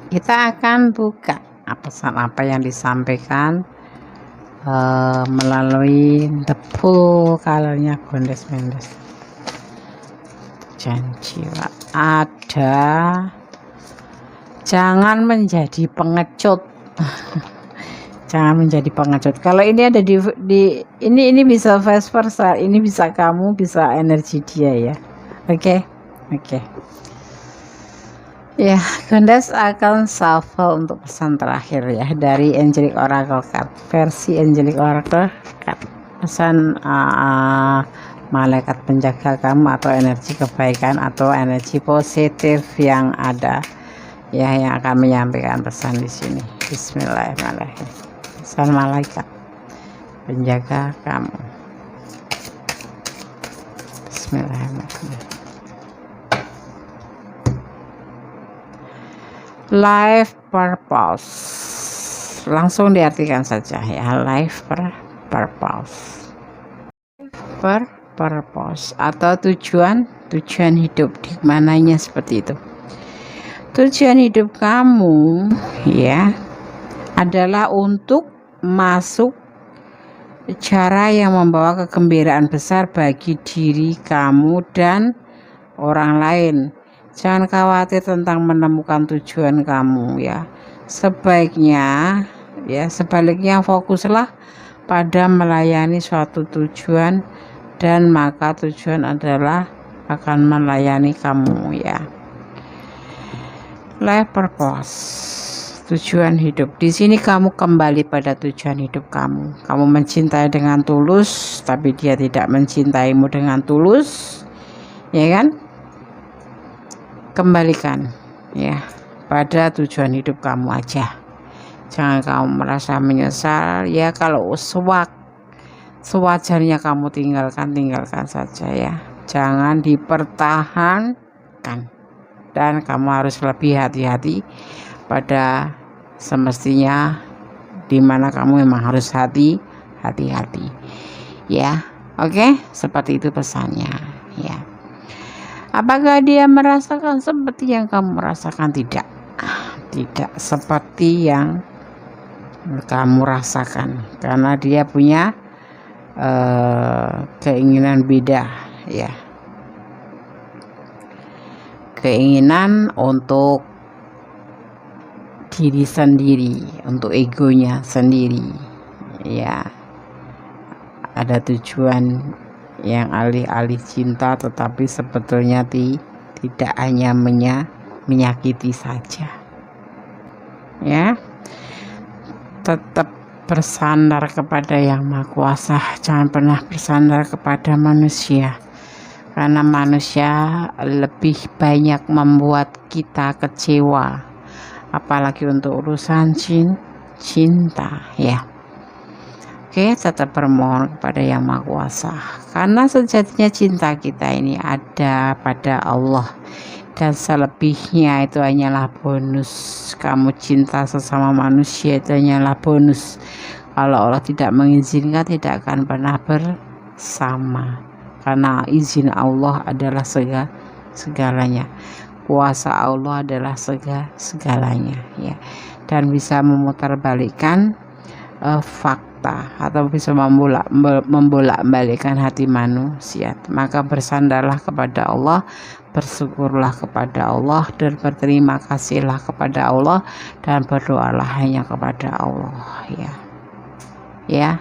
[SPEAKER 1] Kita akan buka pesan apa yang disampaikan melalui the full colornya Kondes Mendes. Janji ada, jangan menjadi pengecut. Jangan menjadi pengecut. Kalau ini ada di ini bisa vice versa. Ini bisa kamu, bisa energi dia ya. Oke. Ya, Kondes akan shuffle untuk pesan terakhir ya dari Angelic Oracle Card, versi Angelic Oracle Card. Pesan malaikat penjaga kamu atau energi kebaikan atau energi positif yang ada ya, yang akan menyampaikan pesan di sini. Bismillahirrahmanirrahim. Pesan malaikat penjaga kamu. Bismillahirrahmanirrahim. Life purpose, langsung diartikan saja ya, life purpose, purpose atau tujuan hidup, di mananya seperti itu. Tujuan hidup kamu ya adalah untuk masuk cara yang membawa kegembiraan besar bagi diri kamu dan orang lain. Jangan khawatir tentang menemukan tujuan kamu ya. Sebaliknya fokuslah pada melayani suatu tujuan, dan maka tujuan adalah akan melayani kamu ya. Life purpose, tujuan hidup. Di sini kamu kembali pada tujuan hidup kamu. Kamu mencintai dengan tulus, tapi dia tidak mencintaimu dengan tulus, ya kan? Kembalikan ya pada tujuan hidup kamu aja. Jangan kamu merasa menyesal ya. Kalau sewajarnya kamu tinggalkan saja ya. Jangan dipertahankan, dan kamu harus lebih hati-hati pada semestinya, dimana kamu memang harus hati-hati ya. Oke, seperti itu pesannya ya. Apakah dia merasakan seperti yang kamu merasakan? Tidak seperti yang kamu rasakan, karena dia punya keinginan beda ya, keinginan untuk diri sendiri, untuk egonya sendiri ya. Ada tujuan yang alih-alih cinta, tetapi sebetulnya tidak hanya menyakiti saja ya. Tetap bersandar kepada Yang Maha Kuasa, jangan pernah bersandar kepada manusia, karena manusia lebih banyak membuat kita kecewa, apalagi untuk urusan cinta, ya. Oke, tetap bermohon kepada Yang Maha Kuasa, karena sejatinya cinta kita ini ada pada Allah, dan selebihnya itu hanyalah bonus. Kamu cinta sesama manusia itu hanyalah bonus. Kalau Allah tidak mengizinkan, tidak akan pernah bersama, karena izin Allah adalah segalanya, kuasa Allah adalah segalanya, ya. Dan bisa memutarbalikkan fakta, atau bisa membolak-balikkan hati manusia. Maka bersandarlah kepada Allah, bersyukurlah kepada Allah, dan berterima kasihlah kepada Allah, dan berdoalah hanya kepada Allah, ya.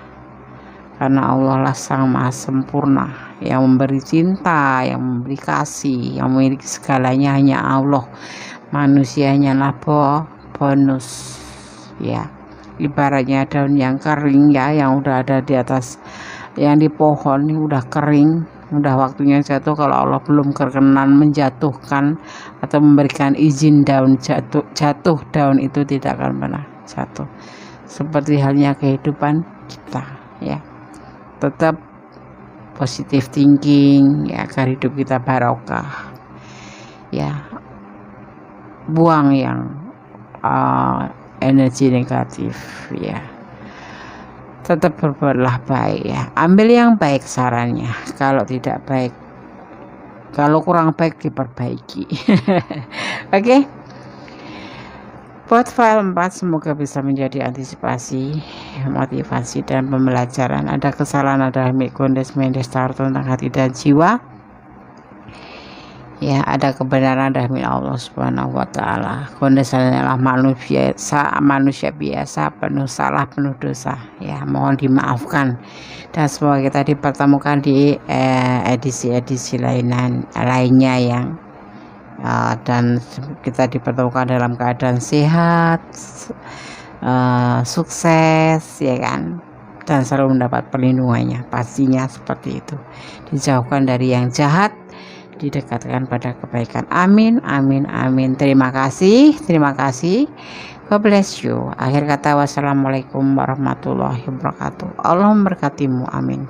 [SPEAKER 1] Karena Allah lah Sang Maha Sempurna, yang memberi cinta, yang memberi kasih, yang memiliki segalanya hanya Allah. Manusia hanyalah bonus, ya. Ibaratnya daun yang kering, ya, yang udah ada di atas, yang di pohon ini udah kering, udah waktunya jatuh. Kalau Allah belum berkenan menjatuhkan atau memberikan izin daun jatuh, daun itu tidak akan pernah jatuh. Seperti halnya kehidupan kita, ya. Tetap positive thinking, ya, agar hidup kita barokah, ya. Buang yang energi negatif, ya. Tetap berbuatlah baik, ya. Ambil yang baik sarannya, kalau tidak baik, kalau kurang baik diperbaiki. Oke. Buat file 4 semoga bisa menjadi antisipasi, motivasi, dan pembelajaran. Ada kesalahan adalah milik Gondes Mendes tentang hati dan jiwa, ya. Ada kebenaran dari milik Allah Subhanahu wa Ta'ala. Gondes adalah manusia biasa, penuh salah, penuh dosa, ya. Mohon dimaafkan, dan semoga kita dipertemukan di edisi-edisi lainnya yang dan kita dipertemukan dalam keadaan sehat, sukses, ya kan, dan selalu mendapat perlindungannya. Pastinya seperti itu. Dijauhkan dari yang jahat, didekatkan pada kebaikan. Amin, amin, amin. Terima kasih. God bless you. Akhir kata, wassalamualaikum warahmatullahi wabarakatuh. Allah memberkatimu. Amin.